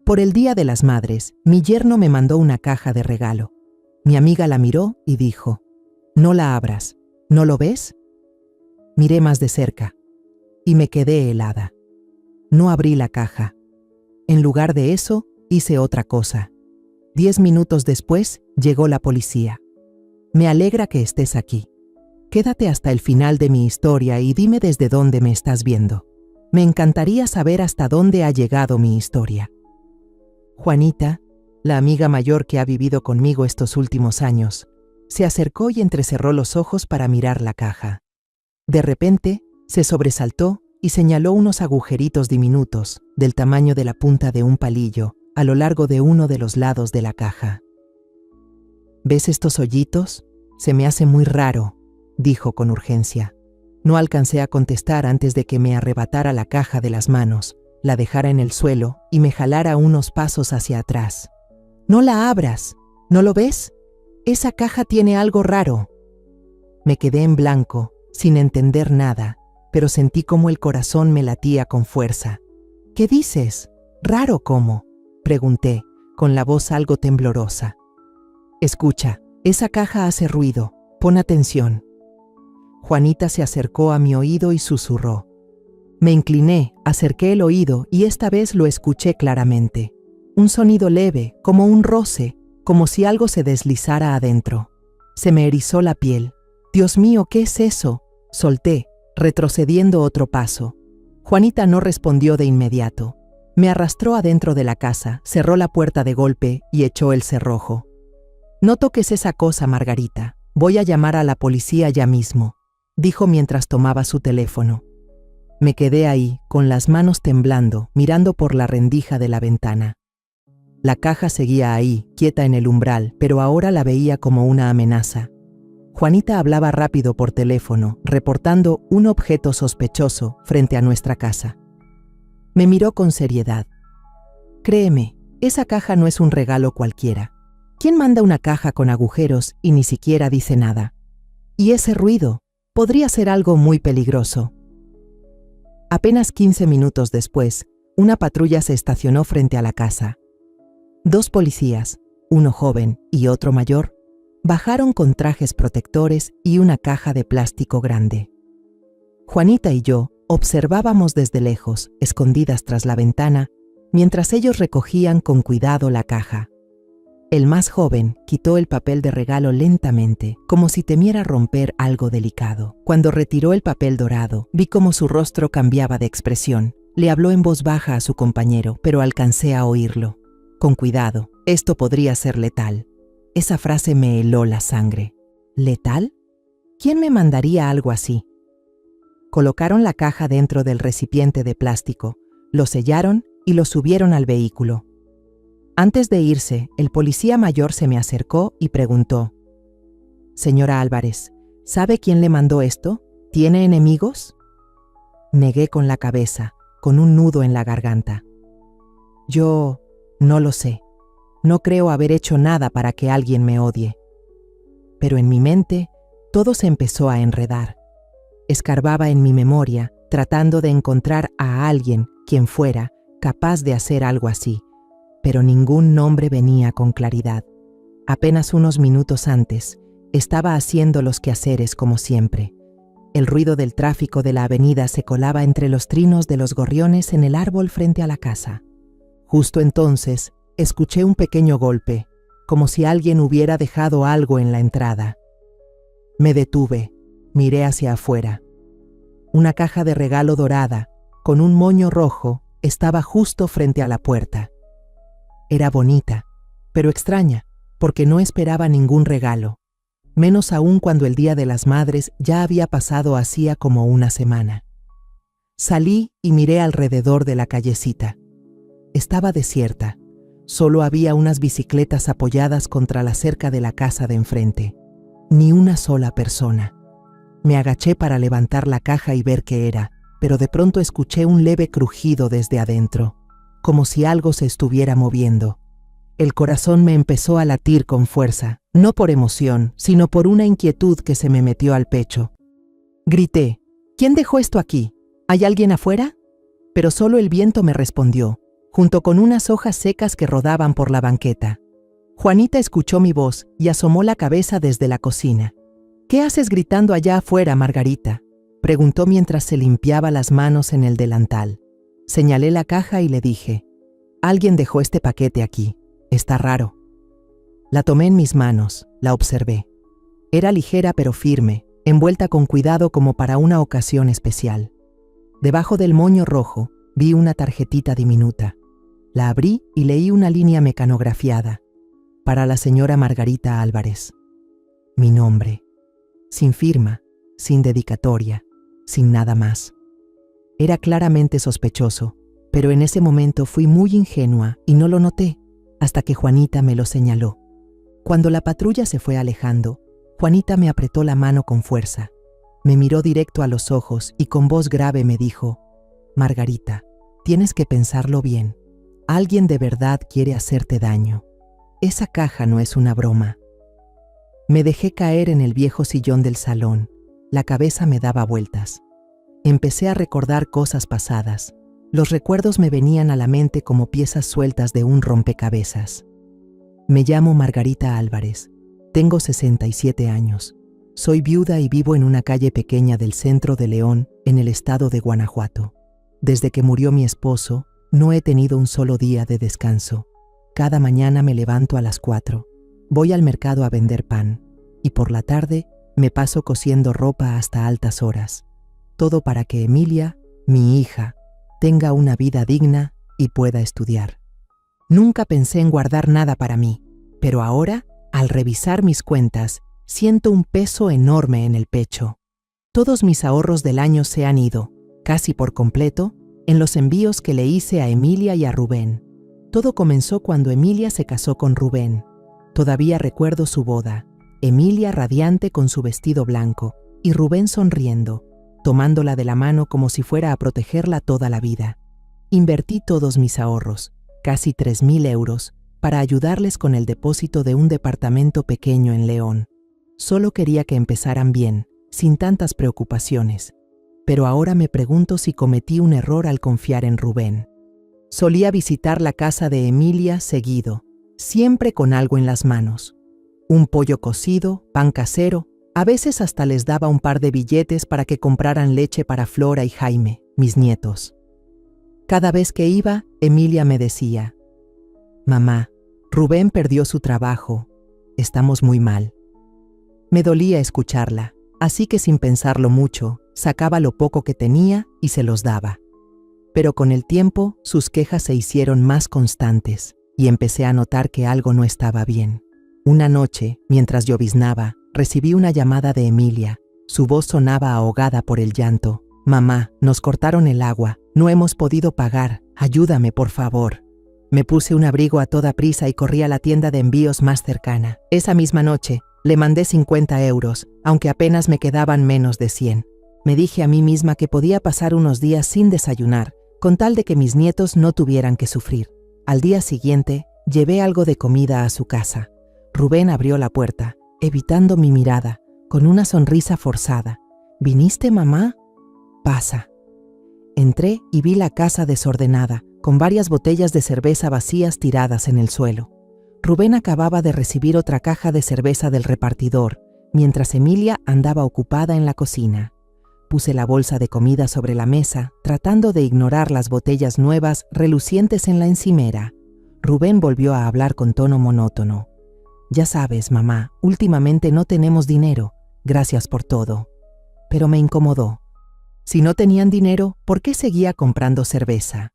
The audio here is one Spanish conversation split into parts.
Por el Día de las Madres, mi yerno me mandó una caja de regalo. Mi amiga la miró y dijo: «No la abras, ¿no lo ves?». Miré más de cerca y me quedé helada. No abrí la caja. En lugar de eso, hice otra cosa. 10 minutos después, llegó la policía. Me alegra que estés aquí. Quédate hasta el final de mi historia y dime desde dónde me estás viendo. Me encantaría saber hasta dónde ha llegado mi historia. Juanita, la amiga mayor que ha vivido conmigo estos últimos años, se acercó y entrecerró los ojos para mirar la caja. De repente, se sobresaltó y señaló unos agujeritos diminutos, del tamaño de la punta de un palillo, a lo largo de uno de los lados de la caja. «¿Ves estos hoyitos? Se me hace muy raro», dijo con urgencia. No alcancé a contestar antes de que me arrebatara la caja de las manos, la dejara en el suelo y me jalara unos pasos hacia atrás. «No la abras, ¿no lo ves? Esa caja tiene algo raro». Me quedé en blanco, sin entender nada, pero sentí como el corazón me latía con fuerza. «¿Qué dices? ¿Raro cómo?», pregunté, con la voz algo temblorosa. «Escucha, esa caja hace ruido, pon atención». Juanita se acercó a mi oído y susurró. Me incliné, acerqué el oído y esta vez lo escuché claramente. Un sonido leve, como un roce, como si algo se deslizara adentro. Se me erizó la piel. «Dios mío, ¿qué es eso?», solté, retrocediendo otro paso. Juanita no respondió de inmediato. Me arrastró adentro de la casa, cerró la puerta de golpe y echó el cerrojo. «No toques esa cosa, Margarita. Voy a llamar a la policía ya mismo», dijo mientras tomaba su teléfono. Me quedé ahí, con las manos temblando, mirando por la rendija de la ventana. La caja seguía ahí, quieta en el umbral, pero ahora la veía como una amenaza. Juanita hablaba rápido por teléfono, reportando un objeto sospechoso frente a nuestra casa. Me miró con seriedad. «Créeme, esa caja no es un regalo cualquiera. ¿Quién manda una caja con agujeros y ni siquiera dice nada? Y ese ruido podría ser algo muy peligroso». Apenas 15 minutos después, una patrulla se estacionó frente a la casa. 2 policías, uno joven y otro mayor, bajaron con trajes protectores y una caja de plástico grande. Juanita y yo observábamos desde lejos, escondidas tras la ventana, mientras ellos recogían con cuidado la caja. El más joven quitó el papel de regalo lentamente, como si temiera romper algo delicado. Cuando retiró el papel dorado, vi cómo su rostro cambiaba de expresión. Le habló en voz baja a su compañero, pero alcancé a oírlo. «Con cuidado, esto podría ser letal». Esa frase me heló la sangre. ¿Letal? ¿Quién me mandaría algo así? Colocaron la caja dentro del recipiente de plástico, lo sellaron y lo subieron al vehículo. Antes de irse, el policía mayor se me acercó y preguntó: «Señora Álvarez, ¿sabe quién le mandó esto? ¿Tiene enemigos?». Negué con la cabeza, con un nudo en la garganta. «Yo no lo sé. No creo haber hecho nada para que alguien me odie». Pero en mi mente, todo se empezó a enredar. Escarbaba en mi memoria, tratando de encontrar a alguien, quien fuera, capaz de hacer algo así. Pero ningún nombre venía con claridad. Apenas unos minutos antes, estaba haciendo los quehaceres como siempre. El ruido del tráfico de la avenida se colaba entre los trinos de los gorriones en el árbol frente a la casa. Justo entonces, escuché un pequeño golpe, como si alguien hubiera dejado algo en la entrada. Me detuve, miré hacia afuera. Una caja de regalo dorada, con un moño rojo, estaba justo frente a la puerta. Era bonita, pero extraña, porque no esperaba ningún regalo, menos aún cuando el Día de las Madres ya había pasado hacía como una semana. Salí y miré alrededor de la callecita. Estaba desierta, solo había unas bicicletas apoyadas contra la cerca de la casa de enfrente. Ni una sola persona. Me agaché para levantar la caja y ver qué era, pero de pronto escuché un leve crujido desde adentro, como si algo se estuviera moviendo. El corazón me empezó a latir con fuerza, no por emoción, sino por una inquietud que se me metió al pecho. Grité: «¿Quién dejó esto aquí? ¿Hay alguien afuera?». Pero solo el viento me respondió. junto con unas hojas secas que rodaban por la banqueta. Juanita escuchó mi voz y asomó la cabeza desde la cocina. «¿Qué haces gritando allá afuera, Margarita?», preguntó mientras se limpiaba las manos en el delantal. Señalé la caja y le dije: «Alguien dejó este paquete aquí. Está raro». La tomé en mis manos, la observé. Era ligera pero firme, envuelta con cuidado como para una ocasión especial. Debajo del moño rojo vi una tarjetita diminuta. La abrí y leí una línea mecanografiada. Para la señora Margarita Álvarez. Mi nombre. Sin firma, sin dedicatoria, sin nada más. Era claramente sospechoso, pero en ese momento fui muy ingenua y no lo noté, hasta que Juanita me lo señaló. Cuando la patrulla se fue alejando, Juanita me apretó la mano con fuerza. Me miró directo a los ojos y con voz grave me dijo: «Margarita, tienes que pensarlo bien. Alguien de verdad quiere hacerte daño. Esa caja no es una broma». Me dejé caer en el viejo sillón del salón. La cabeza me daba vueltas. Empecé a recordar cosas pasadas. Los recuerdos me venían a la mente como piezas sueltas de un rompecabezas. Me llamo Margarita Álvarez. Tengo 67 años. Soy viuda y vivo en una calle pequeña del centro de León, en el estado de Guanajuato. Desde que murió mi esposo, no he tenido un solo día de descanso. Cada mañana me levanto a las 4. Voy al mercado a vender pan. Y por la tarde me paso cosiendo ropa hasta altas horas. Todo para que Emilia, mi hija, tenga una vida digna y pueda estudiar. Nunca pensé en guardar nada para mí, pero ahora, al revisar mis cuentas, siento un peso enorme en el pecho. Todos mis ahorros del año se han ido, casi por completo, en los envíos que le hice a Emilia y a Rubén. Todo comenzó cuando Emilia se casó con Rubén. Todavía recuerdo su boda, Emilia radiante con su vestido blanco y Rubén sonriendo, tomándola de la mano como si fuera a protegerla toda la vida. Invertí todos mis ahorros, casi 3.000 euros, para ayudarles con el depósito de un departamento pequeño en León. Solo quería que empezaran bien, sin tantas preocupaciones. Pero ahora me pregunto si cometí un error al confiar en Rubén. Solía visitar la casa de Emilia seguido, siempre con algo en las manos. Un pollo cocido, pan casero, a veces hasta les daba un par de billetes para que compraran leche para Flora y Jaime, mis nietos. Cada vez que iba, Emilia me decía: «Mamá, Rubén perdió su trabajo. Estamos muy mal». Me dolía escucharla, así que sin pensarlo mucho, sacaba lo poco que tenía y se los daba. Pero con el tiempo, sus quejas se hicieron más constantes y empecé a notar que algo no estaba bien. Una noche, mientras lloviznaba, recibí una llamada de Emilia. Su voz sonaba ahogada por el llanto. «Mamá, nos cortaron el agua. No hemos podido pagar. Ayúdame, por favor». Me puse un abrigo a toda prisa y corrí a la tienda de envíos más cercana. Esa misma noche, le mandé 50 euros, aunque apenas me quedaban menos de 100. Me dije a mí misma que podía pasar unos días sin desayunar, con tal de que mis nietos no tuvieran que sufrir. Al día siguiente, llevé algo de comida a su casa. Rubén abrió la puerta, evitando mi mirada, con una sonrisa forzada. «¿Viniste, mamá? Pasa». Entré y vi la casa desordenada, con varias botellas de cerveza vacías tiradas en el suelo. Rubén acababa de recibir otra caja de cerveza del repartidor, mientras Emilia andaba ocupada en la cocina. Puse la bolsa de comida sobre la mesa, tratando de ignorar las botellas nuevas relucientes en la encimera. Rubén volvió a hablar con tono monótono. «Ya sabes, mamá, últimamente no tenemos dinero. Gracias por todo». Pero me incomodó. Si no tenían dinero, ¿por qué seguía comprando cerveza?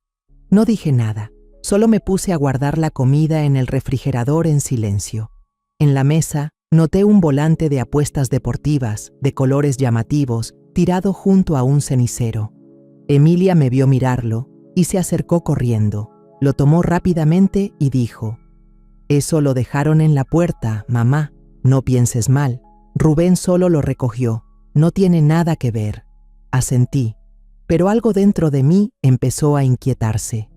No dije nada, solo me puse a guardar la comida en el refrigerador en silencio. En la mesa, noté un volante de apuestas deportivas, de colores llamativos, tirado junto a un cenicero. Emilia me vio mirarlo y se acercó corriendo. Lo tomó rápidamente y dijo: «Eso lo dejaron en la puerta, mamá. No pienses mal. Rubén solo lo recogió. No tiene nada que ver». Asentí, pero algo dentro de mí empezó a inquietarse.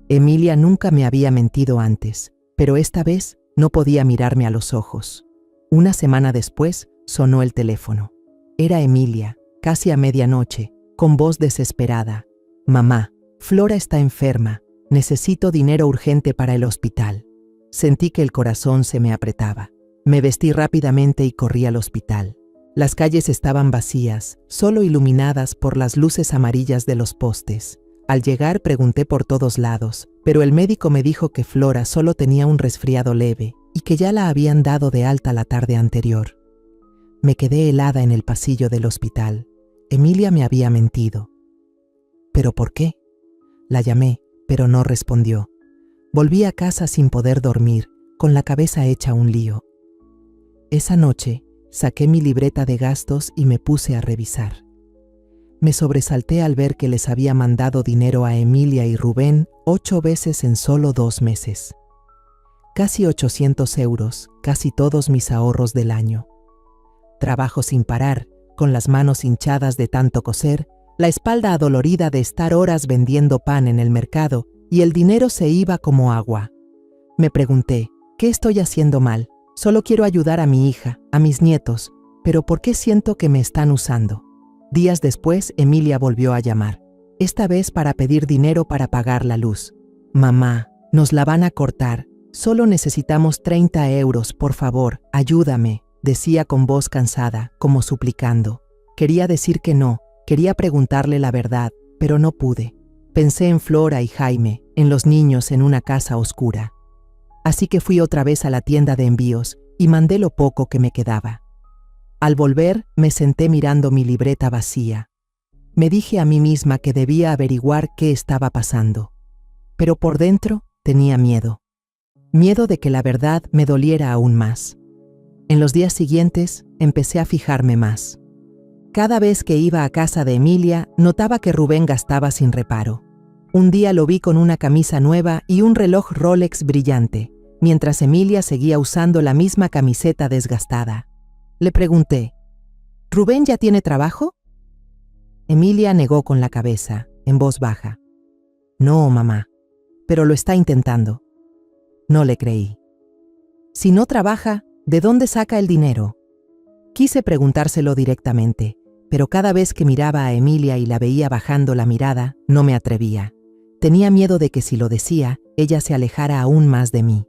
Emilia nunca me había mentido antes, pero esta vez no podía mirarme a los ojos. Una semana después sonó el teléfono. Era Emilia, casi a medianoche, con voz desesperada. «Mamá, Flora está enferma. necesito dinero urgente para el hospital. Sentí que el corazón se me apretaba. Me vestí rápidamente y corrí al hospital. Las calles estaban vacías, solo iluminadas por las luces amarillas de los postes. Al llegar pregunté por todos lados, pero el médico me dijo que Flora solo tenía un resfriado leve y que ya la habían dado de alta la tarde anterior. Me quedé helada en el pasillo del hospital. Emilia me había mentido. ¿Pero por qué? La llamé, pero no respondió. Volví a casa sin poder dormir, con la cabeza hecha un lío. Esa noche, saqué mi libreta de gastos y me puse a revisar. Me sobresalté al ver que les había mandado dinero a Emilia y Rubén 8 veces en solo 2 meses. Casi 800 euros, casi todos mis ahorros del año. Trabajo sin parar, con las manos hinchadas de tanto coser, la espalda adolorida de estar horas vendiendo pan en el mercado, y el dinero se iba como agua. Me pregunté, ¿qué estoy haciendo mal? Solo quiero ayudar a mi hija, a mis nietos, pero ¿por qué siento que me están usando? Días después, Emilia volvió a llamar, esta vez para pedir dinero para pagar la luz. Mamá, nos la van a cortar, solo necesitamos 30 euros, por favor, ayúdame, decía con voz cansada, como suplicando. Quería decir que no, quería preguntarle la verdad, pero no pude. Pensé en Flora y Jaime, en los niños en una casa oscura. Así que fui otra vez a la tienda de envíos y mandé lo poco que me quedaba. Al volver, me senté mirando mi libreta vacía. Me dije a mí misma que debía averiguar qué estaba pasando. Pero por dentro tenía miedo. Miedo de que la verdad me doliera aún más. En los días siguientes, empecé a fijarme más. Cada vez que iba a casa de Emilia, notaba que Rubén gastaba sin reparo. Un día lo vi con una camisa nueva y un reloj Rolex brillante, mientras Emilia seguía usando la misma camiseta desgastada. Le pregunté, ¿Rubén ya tiene trabajo? Emilia negó con la cabeza, en voz baja. No, mamá, pero lo está intentando. No le creí. Si no trabaja, ¿de dónde saca el dinero? Quise preguntárselo directamente, pero cada vez que miraba a Emilia y la veía bajando la mirada, no me atrevía. Tenía miedo de que si lo decía, ella se alejara aún más de mí.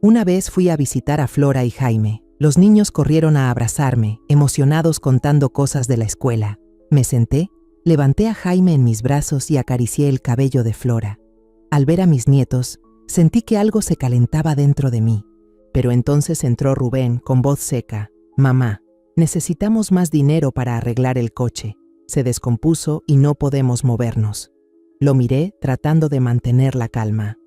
Una vez fui a visitar a Flora y Jaime. Los niños corrieron a abrazarme, emocionados contando cosas de la escuela. Me senté, levanté a Jaime en mis brazos y acaricié el cabello de Flora. Al ver a mis nietos, sentí que algo se calentaba dentro de mí. Pero entonces entró Rubén con voz seca. Mamá, necesitamos más dinero para arreglar el coche. Se descompuso y no podemos movernos. Lo miré tratando de mantener la calma.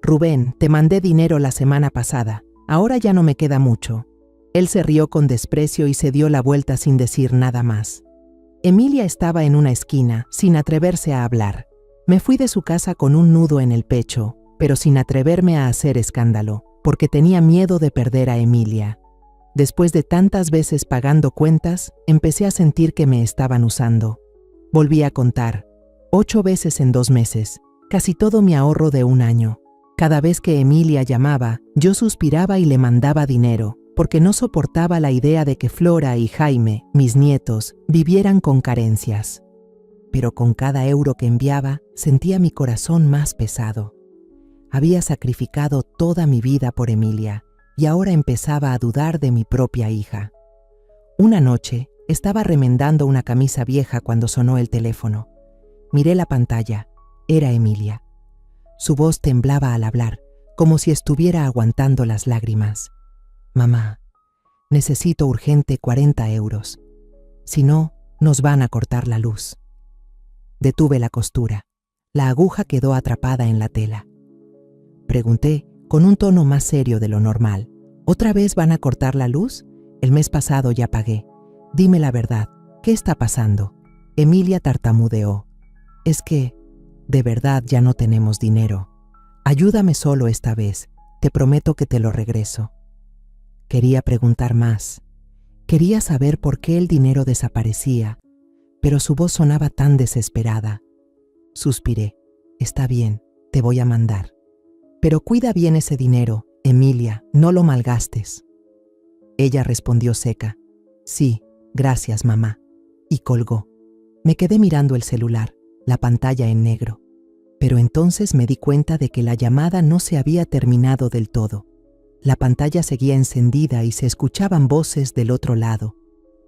Rubén, te mandé dinero la semana pasada. Ahora ya no me queda mucho. Él se rió con desprecio y se dio la vuelta sin decir nada más. Emilia estaba en una esquina, sin atreverse a hablar. Me fui de su casa con un nudo en el pecho, pero sin atreverme a hacer escándalo, porque tenía miedo de perder a Emilia. Después de tantas veces pagando cuentas, empecé a sentir que me estaban usando. Volví a contar, 8 veces en 2 meses, casi todo mi ahorro de un año. Cada vez que Emilia llamaba, yo suspiraba y le mandaba dinero, porque no soportaba la idea de que Flora y Jaime, mis nietos, vivieran con carencias. Pero con cada euro que enviaba, sentía mi corazón más pesado. Había sacrificado toda mi vida por Emilia, y ahora empezaba a dudar de mi propia hija. Una noche, estaba remendando una camisa vieja cuando sonó el teléfono. Miré la pantalla. Era Emilia. Su voz temblaba al hablar, como si estuviera aguantando las lágrimas. Mamá, necesito urgente 40 euros. Si no, nos van a cortar la luz. Detuve la costura. La aguja quedó atrapada en la tela. Pregunté, con un tono más serio de lo normal. ¿Otra vez van a cortar la luz? El mes pasado ya pagué. Dime la verdad, ¿qué está pasando? Emilia tartamudeó. Es que, de verdad ya no tenemos dinero. Ayúdame solo esta vez. Te prometo que te lo regreso. Quería preguntar más. Quería saber por qué el dinero desaparecía, pero su voz sonaba tan desesperada. Suspiré. Está bien, te voy a mandar. Pero cuida bien ese dinero, Emilia, no lo malgastes. Ella respondió seca. Sí, gracias, mamá. Y colgó. Me quedé mirando el celular, la pantalla en negro. Pero entonces me di cuenta de que la llamada no se había terminado del todo. La pantalla seguía encendida y se escuchaban voces del otro lado.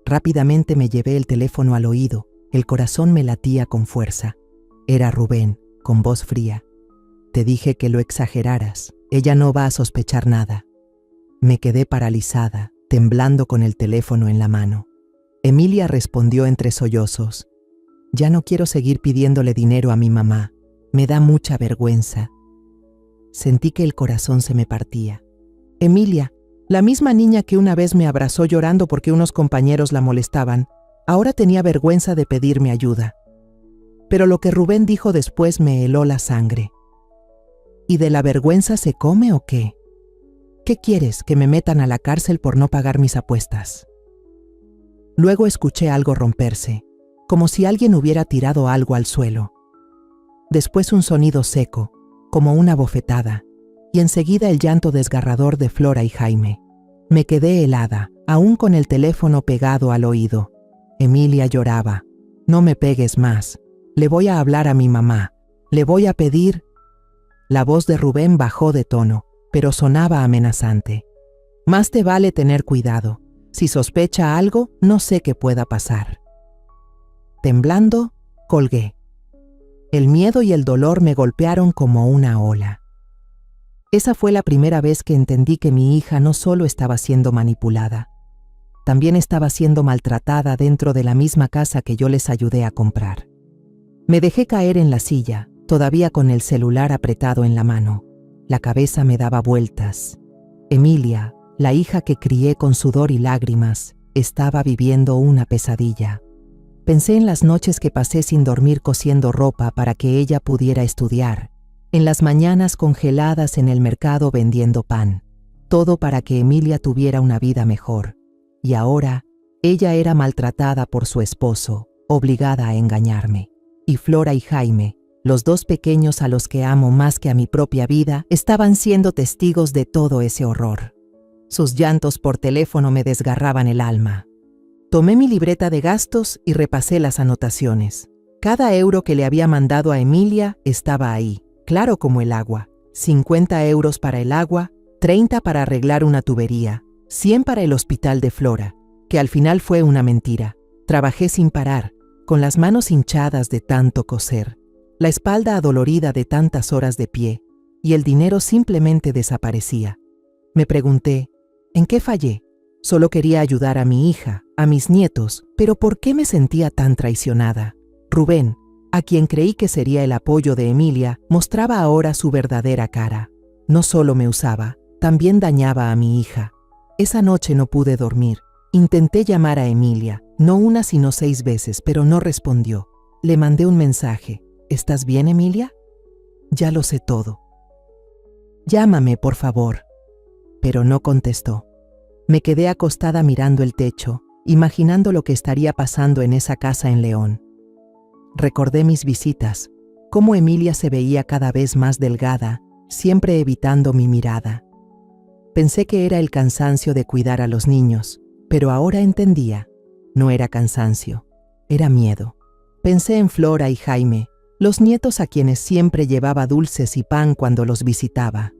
Rápidamente me llevé el teléfono al oído. El corazón me latía con fuerza. Era Rubén, con voz fría. Te dije que lo exageraras. Ella no va a sospechar nada. Me quedé paralizada, temblando con el teléfono en la mano. Emilia respondió entre sollozos. Ya no quiero seguir pidiéndole dinero a mi mamá. Me da mucha vergüenza. Sentí que el corazón se me partía. Emilia, la misma niña que una vez me abrazó llorando porque unos compañeros la molestaban, ahora tenía vergüenza de pedirme ayuda. Pero lo que Rubén dijo después me heló la sangre. ¿Y de la vergüenza se come o qué? ¿Qué quieres, que me metan a la cárcel por no pagar mis apuestas? Luego escuché algo romperse, como si alguien hubiera tirado algo al suelo. Después un sonido seco, como una bofetada, y enseguida el llanto desgarrador de Flora y Jaime. Me quedé helada, aún con el teléfono pegado al oído. Emilia lloraba. No me pegues más. Le voy a hablar a mi mamá. Le voy a pedir... La voz de Rubén bajó de tono, pero sonaba amenazante. Más te vale tener cuidado. Si sospecha algo, no sé qué pueda pasar. Temblando, colgué. El miedo y el dolor me golpearon como una ola. Esa fue la primera vez que entendí que mi hija no solo estaba siendo manipulada, también estaba siendo maltratada dentro de la misma casa que yo les ayudé a comprar. Me dejé caer en la silla, todavía con el celular apretado en la mano. La cabeza me daba vueltas. Emilia, la hija que crié con sudor y lágrimas, estaba viviendo una pesadilla. Pensé en las noches que pasé sin dormir cosiendo ropa para que ella pudiera estudiar, en las mañanas congeladas en el mercado vendiendo pan, todo para que Emilia tuviera una vida mejor. Y ahora, ella era maltratada por su esposo, obligada a engañarme. Y Flora y Jaime, los dos pequeños a los que amo más que a mi propia vida, estaban siendo testigos de todo ese horror. Sus llantos por teléfono me desgarraban el alma. Tomé mi libreta de gastos y repasé las anotaciones. Cada euro que le había mandado a Emilia estaba ahí, claro como el agua. 50 euros para el agua, 30 para arreglar una tubería, 100 para el hospital de Flora, que al final fue una mentira. Trabajé sin parar, con las manos hinchadas de tanto coser, la espalda adolorida de tantas horas de pie, y el dinero simplemente desaparecía. Me pregunté, ¿en qué fallé? Solo quería ayudar a mi hija, a mis nietos, pero ¿por qué me sentía tan traicionada? Rubén, a quien creí que sería el apoyo de Emilia, mostraba ahora su verdadera cara. No solo me usaba, también dañaba a mi hija. Esa noche no pude dormir. Intenté llamar a Emilia, no una sino 6 veces, pero no respondió. Le mandé un mensaje. ¿Estás bien, Emilia? Ya lo sé todo. Llámame, por favor. Pero no contestó. Me quedé acostada mirando el techo, imaginando lo que estaría pasando en esa casa en León. Recordé mis visitas, cómo Emilia se veía cada vez más delgada, siempre evitando mi mirada. Pensé que era el cansancio de cuidar a los niños, pero ahora entendía. No era cansancio, era miedo. Pensé en Flora y Jaime, los nietos a quienes siempre llevaba dulces y pan cuando los visitaba.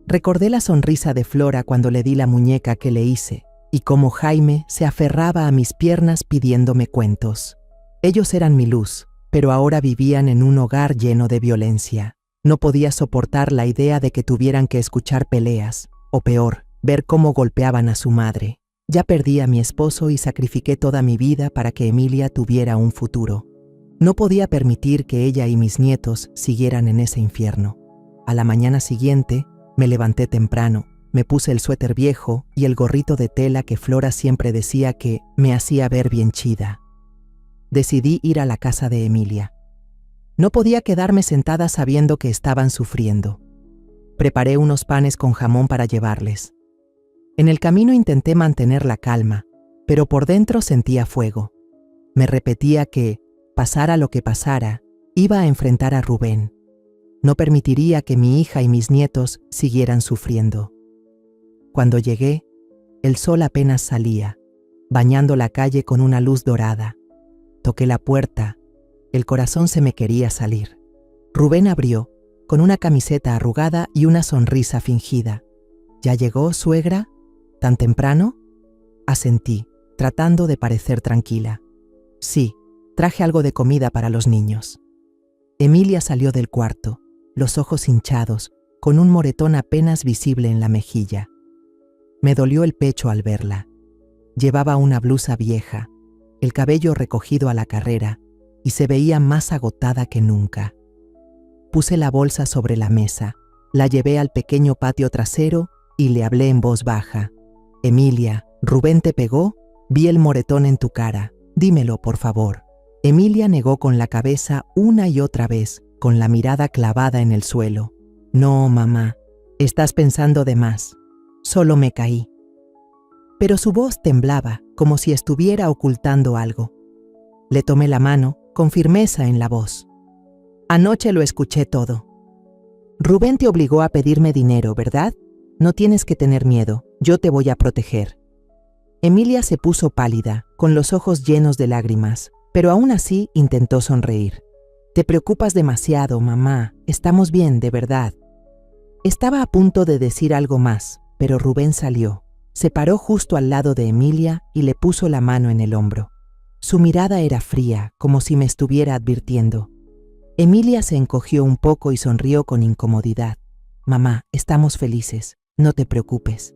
Recordé la sonrisa de Flora cuando le di la muñeca que le hice, y cómo Jaime se aferraba a mis piernas pidiéndome cuentos. Ellos eran mi luz, pero ahora vivían en un hogar lleno de violencia. No podía soportar la idea de que tuvieran que escuchar peleas, o peor, ver cómo golpeaban a su madre. Ya perdí a mi esposo y sacrifiqué toda mi vida para que Emilia tuviera un futuro. No podía permitir que ella y mis nietos siguieran en ese infierno. A la mañana siguiente, me levanté temprano, me puse el suéter viejo y el gorrito de tela que Flora siempre decía que me hacía ver bien chida. Decidí ir a la casa de Emilia. No podía quedarme sentada sabiendo que estaban sufriendo. Preparé unos panes con jamón para llevarles. En el camino intenté mantener la calma, pero por dentro sentía fuego. Me repetía que, pasara lo que pasara, iba a enfrentar a Rubén. No permitiría que mi hija y mis nietos siguieran sufriendo. Cuando llegué, el sol apenas salía, bañando la calle con una luz dorada. Toqué la puerta, el corazón se me quería salir. Rubén abrió, con una camiseta arrugada y una sonrisa fingida. ¿Ya llegó, suegra? ¿Tan temprano? Asentí, tratando de parecer tranquila. Sí, traje algo de comida para los niños. Emilia salió del cuarto, los ojos hinchados, con un moretón apenas visible en la mejilla. Me dolió el pecho al verla. Llevaba una blusa vieja, el cabello recogido a la carrera, y se veía más agotada que nunca. Puse la bolsa sobre la mesa, la llevé al pequeño patio trasero y le hablé en voz baja. Emilia, ¿Rubén te pegó? Vi el moretón en tu cara. Dímelo, por favor. Emilia negó con la cabeza una y otra vez, con la mirada clavada en el suelo. No, mamá, estás pensando de más. Solo me caí. Pero su voz temblaba, como si estuviera ocultando algo. Le tomé la mano, con firmeza en la voz. Anoche lo escuché todo. Rubén te obligó a pedirme dinero, ¿verdad? No tienes que tener miedo, yo te voy a proteger. Emilia se puso pálida, con los ojos llenos de lágrimas, pero aún así intentó sonreír. Te preocupas demasiado, mamá, estamos bien, de verdad. Estaba a punto de decir algo más, pero Rubén salió. Se paró justo al lado de Emilia y le puso la mano en el hombro. Su mirada era fría, como si me estuviera advirtiendo. Emilia se encogió un poco y sonrió con incomodidad. Mamá, estamos felices, no te preocupes.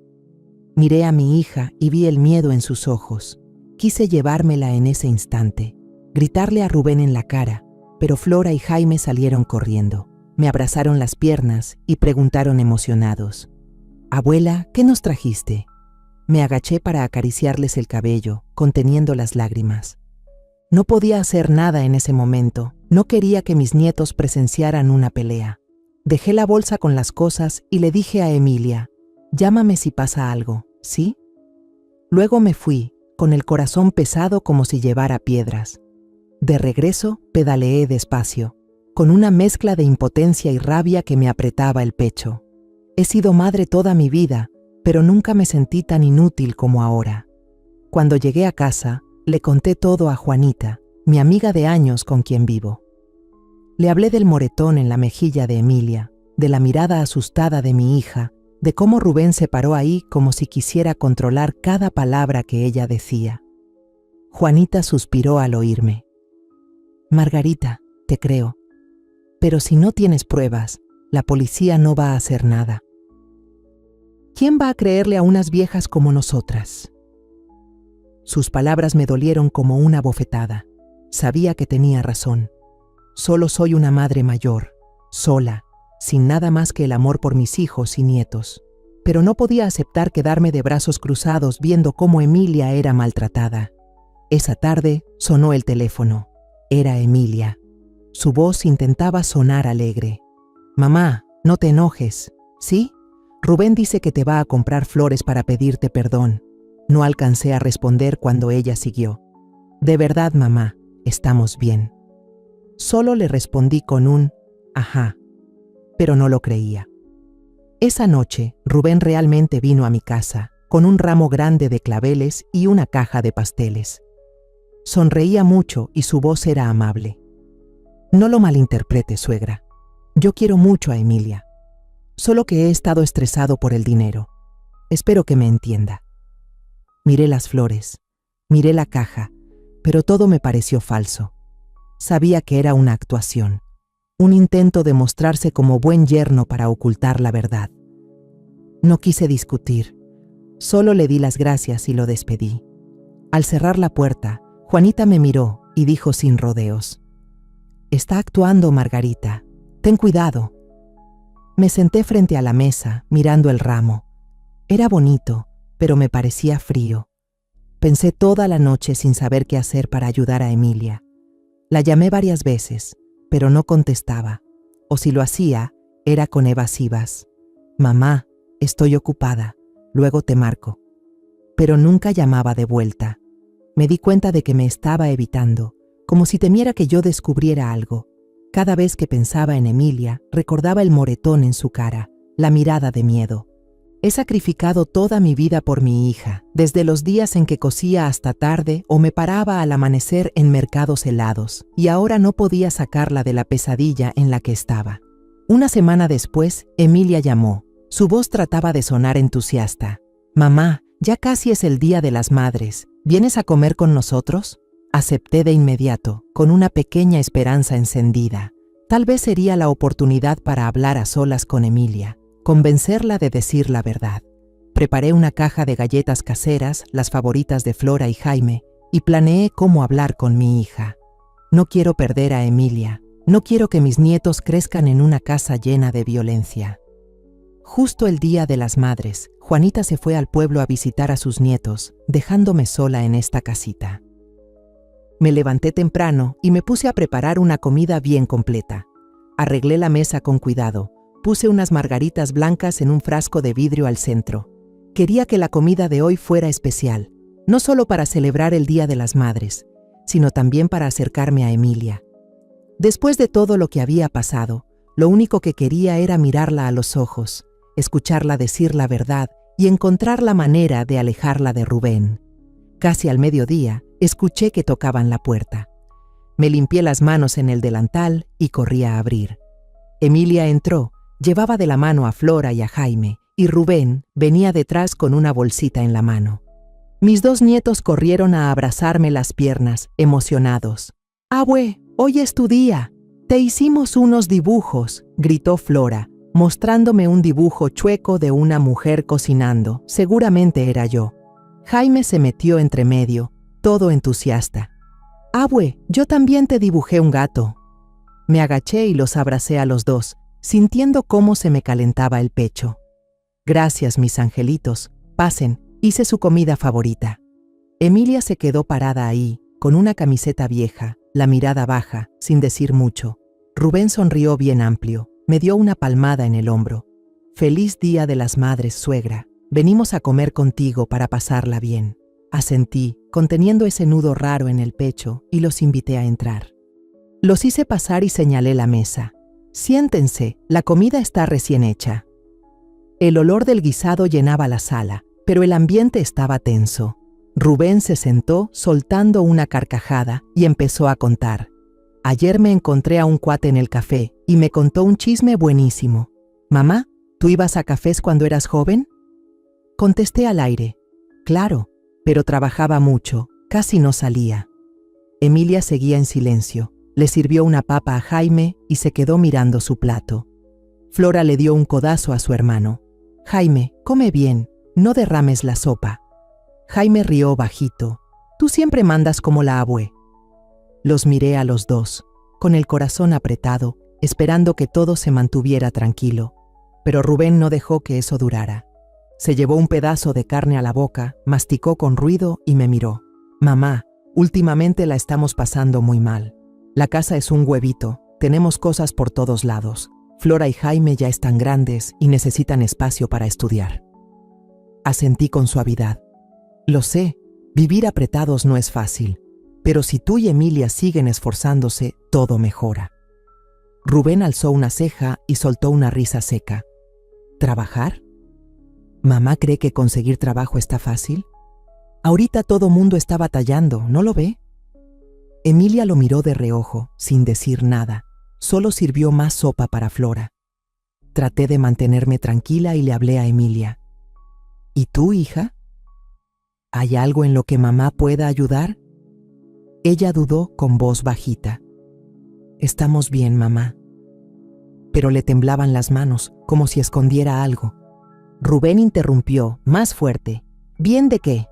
Miré a mi hija y vi el miedo en sus ojos. Quise llevármela en ese instante, gritarle a Rubén en la cara, pero Flora y Jaime salieron corriendo. Me abrazaron las piernas y preguntaron emocionados. Abuela, ¿qué nos trajiste? Me agaché para acariciarles el cabello, conteniendo las lágrimas. No podía hacer nada en ese momento. No quería que mis nietos presenciaran una pelea. Dejé la bolsa con las cosas y le dije a Emilia, llámame si pasa algo, ¿sí? Luego me fui, con el corazón pesado como si llevara piedras. De regreso, pedaleé despacio, con una mezcla de impotencia y rabia que me apretaba el pecho. He sido madre toda mi vida, pero nunca me sentí tan inútil como ahora. Cuando llegué a casa, le conté todo a Juanita, mi amiga de años con quien vivo. Le hablé del moretón en la mejilla de Emilia, de la mirada asustada de mi hija, de cómo Rubén se paró ahí como si quisiera controlar cada palabra que ella decía. Juanita suspiró al oírme. Margarita, te creo, pero si no tienes pruebas, la policía no va a hacer nada. ¿Quién va a creerle a unas viejas como nosotras? Sus palabras me dolieron como una bofetada. Sabía que tenía razón. Solo soy una madre mayor, sola, sin nada más que el amor por mis hijos y nietos. Pero no podía aceptar quedarme de brazos cruzados viendo cómo Emilia era maltratada. Esa tarde sonó el teléfono. Era Emilia. Su voz intentaba sonar alegre. Mamá, no te enojes, ¿sí? Rubén dice que te va a comprar flores para pedirte perdón. No alcancé a responder cuando ella siguió. De verdad, mamá, estamos bien. Solo le respondí con un ajá, pero no lo creía. Esa noche, Rubén realmente vino a mi casa, con un ramo grande de claveles y una caja de pasteles. Sonreía mucho y su voz era amable. No lo malinterprete, suegra. Yo quiero mucho a Emilia. Solo que he estado estresado por el dinero. Espero que me entienda. Miré las flores, miré la caja, pero todo me pareció falso. Sabía que era una actuación, un intento de mostrarse como buen yerno para ocultar la verdad. No quise discutir, solo le di las gracias y lo despedí. Al cerrar la puerta, Juanita me miró y dijo sin rodeos: «Está actuando, Margarita, ten cuidado». Me senté frente a la mesa, mirando el ramo. Era bonito, pero me parecía frío. Pensé toda la noche sin saber qué hacer para ayudar a Emilia. La llamé varias veces, pero no contestaba, o si lo hacía, era con evasivas. «Mamá, estoy ocupada, luego te marco». Pero nunca llamaba de vuelta. Me di cuenta de que me estaba evitando, como si temiera que yo descubriera algo. Cada vez que pensaba en Emilia, recordaba el moretón en su cara, la mirada de miedo. He sacrificado toda mi vida por mi hija, desde los días en que cosía hasta tarde o me paraba al amanecer en mercados helados, y ahora no podía sacarla de la pesadilla en la que estaba. Una semana después, Emilia llamó. Su voz trataba de sonar entusiasta. «Mamá, ya casi es el Día de las Madres. ¿Vienes a comer con nosotros?» Acepté de inmediato, con una pequeña esperanza encendida. Tal vez sería la oportunidad para hablar a solas con Emilia, convencerla de decir la verdad. Preparé una caja de galletas caseras, las favoritas de Flora y Jaime, y planeé cómo hablar con mi hija. No quiero perder a Emilia. No quiero que mis nietos crezcan en una casa llena de violencia. Justo el Día de las Madres, Juanita se fue al pueblo a visitar a sus nietos, dejándome sola en esta casita. Me levanté temprano y me puse a preparar una comida bien completa. Arreglé la mesa con cuidado. Puse unas margaritas blancas en un frasco de vidrio al centro. Quería que la comida de hoy fuera especial, no solo para celebrar el Día de las Madres, sino también para acercarme a Emilia. Después de todo lo que había pasado, lo único que quería era mirarla a los ojos, escucharla decir la verdad y encontrar la manera de alejarla de Rubén. Casi al mediodía, escuché que tocaban la puerta. Me limpié las manos en el delantal y corrí a abrir. Emilia entró, llevaba de la mano a Flora y a Jaime, y Rubén venía detrás con una bolsita en la mano. Mis dos nietos corrieron a abrazarme las piernas, emocionados. «Abue, hoy es tu día. Te hicimos unos dibujos», gritó Flora, mostrándome un dibujo chueco de una mujer cocinando. Seguramente era yo. Jaime se metió entre medio, todo entusiasta. «Abue, yo también te dibujé un gato». Me agaché y los abracé a los dos, sintiendo cómo se me calentaba el pecho. «Gracias, mis angelitos. Pasen», hice su comida favorita. Emilia se quedó parada ahí, con una camiseta vieja, la mirada baja, sin decir mucho. Rubén sonrió bien amplio, me dio una palmada en el hombro. «Feliz Día de las Madres, suegra. Venimos a comer contigo para pasarla bien». Asentí, conteniendo ese nudo raro en el pecho, y los invité a entrar. Los hice pasar y señalé la mesa. «Siéntense, la comida está recién hecha». El olor del guisado llenaba la sala, pero el ambiente estaba tenso. Rubén se sentó, soltando una carcajada, y empezó a contar. «Ayer me encontré a un cuate en el café, y me contó un chisme buenísimo. Mamá, ¿tú ibas a cafés cuando eras joven?» Contesté al aire. «Claro, pero trabajaba mucho, casi no salía». Emilia seguía en silencio. Le sirvió una papa a Jaime y se quedó mirando su plato. Flora le dio un codazo a su hermano. «Jaime, come bien, no derrames la sopa». Jaime rió bajito. «Tú siempre mandas como la abue». Los miré a los dos, con el corazón apretado, esperando que todo se mantuviera tranquilo. Pero Rubén no dejó que eso durara. Se llevó un pedazo de carne a la boca, masticó con ruido y me miró. «Mamá, últimamente la estamos pasando muy mal. La casa es un huevito, tenemos cosas por todos lados. Flora y Jaime ya están grandes y necesitan espacio para estudiar». Asentí con suavidad. «Lo sé, vivir apretados no es fácil, pero si tú y Emilia siguen esforzándose, todo mejora». Rubén alzó una ceja y soltó una risa seca. «¿Trabajar? ¿Mamá cree que conseguir trabajo está fácil? Ahorita todo mundo está batallando, ¿no lo ve?». Emilia lo miró de reojo, sin decir nada. Solo sirvió más sopa para Flora. Traté de mantenerme tranquila y le hablé a Emilia. «¿Y tú, hija? ¿Hay algo en lo que mamá pueda ayudar?». Ella dudó con voz bajita. «Estamos bien, mamá». Pero le temblaban las manos, como si escondiera algo. Rubén interrumpió, más fuerte. «¿Bien de qué?».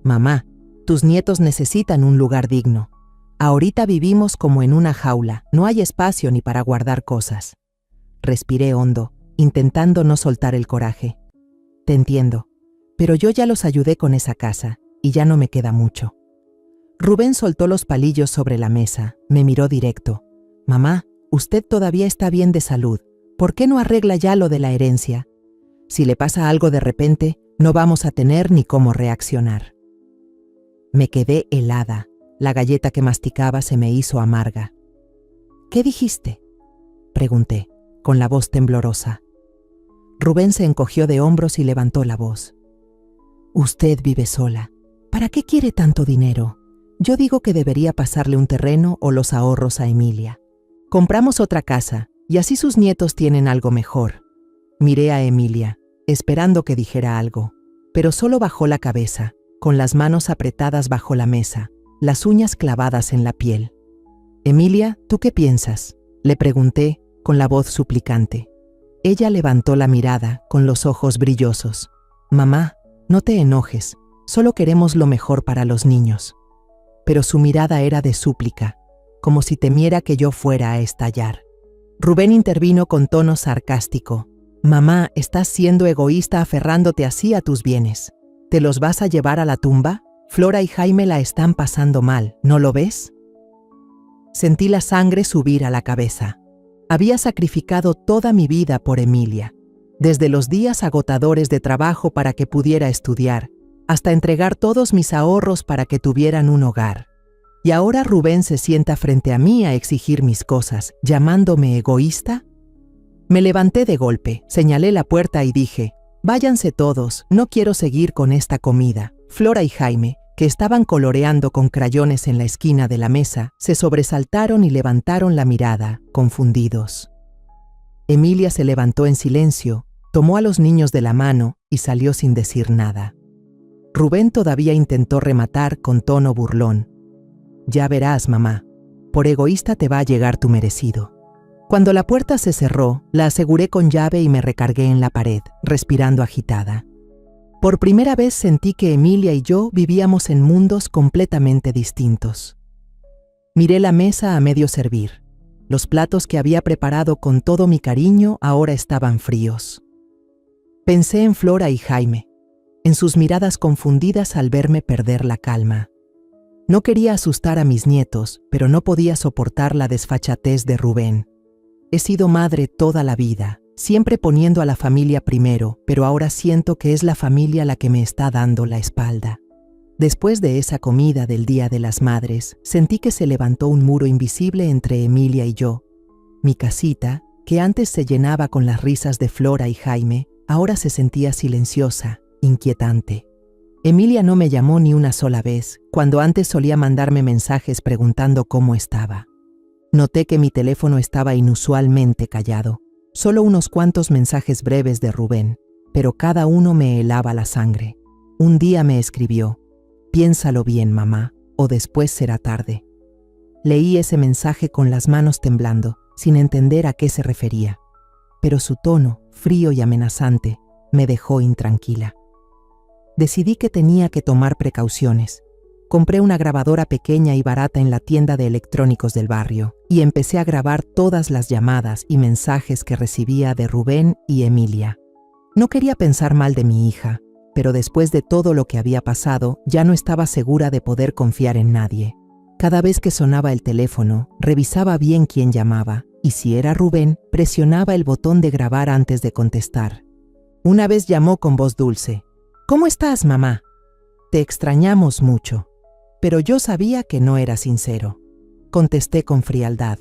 «Mamá, tus nietos necesitan un lugar digno. Ahorita vivimos como en una jaula, no hay espacio ni para guardar cosas». Respiré hondo, intentando no soltar el coraje. «Te entiendo, pero yo ya los ayudé con esa casa, y ya no me queda mucho». Rubén soltó los palillos sobre la mesa, me miró directo. «Mamá, usted todavía está bien de salud. ¿Por qué no arregla ya lo de la herencia? Si le pasa algo de repente, no vamos a tener ni cómo reaccionar». Me quedé helada. La galleta que masticaba se me hizo amarga. «¿Qué dijiste?», pregunté, con la voz temblorosa. Rubén se encogió de hombros y levantó la voz. Usted vive sola. ¿Para qué quiere tanto dinero? Yo digo que debería pasarle un terreno o los ahorros a Emilia. Compramos otra casa y así sus nietos tienen algo mejor. Miré a Emilia, esperando que dijera algo, pero solo bajó la cabeza, con las manos apretadas bajo la mesa, las uñas clavadas en la piel. Emilia, ¿tú qué piensas?, le pregunté con la voz suplicante. Ella levantó la mirada con los ojos brillosos. Mamá, no te enojes, solo queremos lo mejor para los niños. Pero su mirada era de súplica, como si temiera que yo fuera a estallar. Rubén intervino con tono sarcástico. Mamá, estás siendo egoísta aferrándote así a tus bienes. ¿Te los vas a llevar a la tumba? Flora y Jaime la están pasando mal, ¿no lo ves? Sentí la sangre subir a la cabeza. Había sacrificado toda mi vida por Emilia, desde los días agotadores de trabajo para que pudiera estudiar, hasta entregar todos mis ahorros para que tuvieran un hogar. ¿Y ahora Rubén se sienta frente a mí a exigir mis cosas, llamándome egoísta? Me levanté de golpe, señalé la puerta y dije, váyanse todos, no quiero seguir con esta comida. Flora y Jaime, que estaban coloreando con crayones en la esquina de la mesa, se sobresaltaron y levantaron la mirada, confundidos. Emilia se levantó en silencio, tomó a los niños de la mano y salió sin decir nada. Rubén todavía intentó rematar con tono burlón. Ya verás, mamá, por egoísta te va a llegar tu merecido. Cuando la puerta se cerró, la aseguré con llave y me recargué en la pared, respirando agitada. Por primera vez sentí que Emilia y yo vivíamos en mundos completamente distintos. Miré la mesa a medio servir. Los platos que había preparado con todo mi cariño ahora estaban fríos. Pensé en Flora y Jaime, en sus miradas confundidas al verme perder la calma. No quería asustar a mis nietos, pero no podía soportar la desfachatez de Rubén. He sido madre toda la vida, siempre poniendo a la familia primero, pero ahora siento que es la familia la que me está dando la espalda. Después de esa comida del Día de las Madres, sentí que se levantó un muro invisible entre Emilia y yo. Mi casita, que antes se llenaba con las risas de Flora y Jaime, ahora se sentía silenciosa, inquietante. Emilia no me llamó ni una sola vez, cuando antes solía mandarme mensajes preguntando cómo estaba. Noté que mi teléfono estaba inusualmente callado. Solo unos cuantos mensajes breves de Rubén, pero cada uno me helaba la sangre. Un día me escribió, piénsalo bien, mamá, o después será tarde. Leí ese mensaje con las manos temblando, sin entender a qué se refería. Pero su tono, frío y amenazante, me dejó intranquila. Decidí que tenía que tomar precauciones. Compré una grabadora pequeña y barata en la tienda de electrónicos del barrio y empecé a grabar todas las llamadas y mensajes que recibía de Rubén y Emilia. No quería pensar mal de mi hija, pero después de todo lo que había pasado, ya no estaba segura de poder confiar en nadie. Cada vez que sonaba el teléfono, revisaba bien quién llamaba, y si era Rubén, presionaba el botón de grabar antes de contestar. Una vez llamó con voz dulce. ¿Cómo estás, mamá? Te extrañamos mucho. Pero yo sabía que no era sincero. Contesté con frialdad.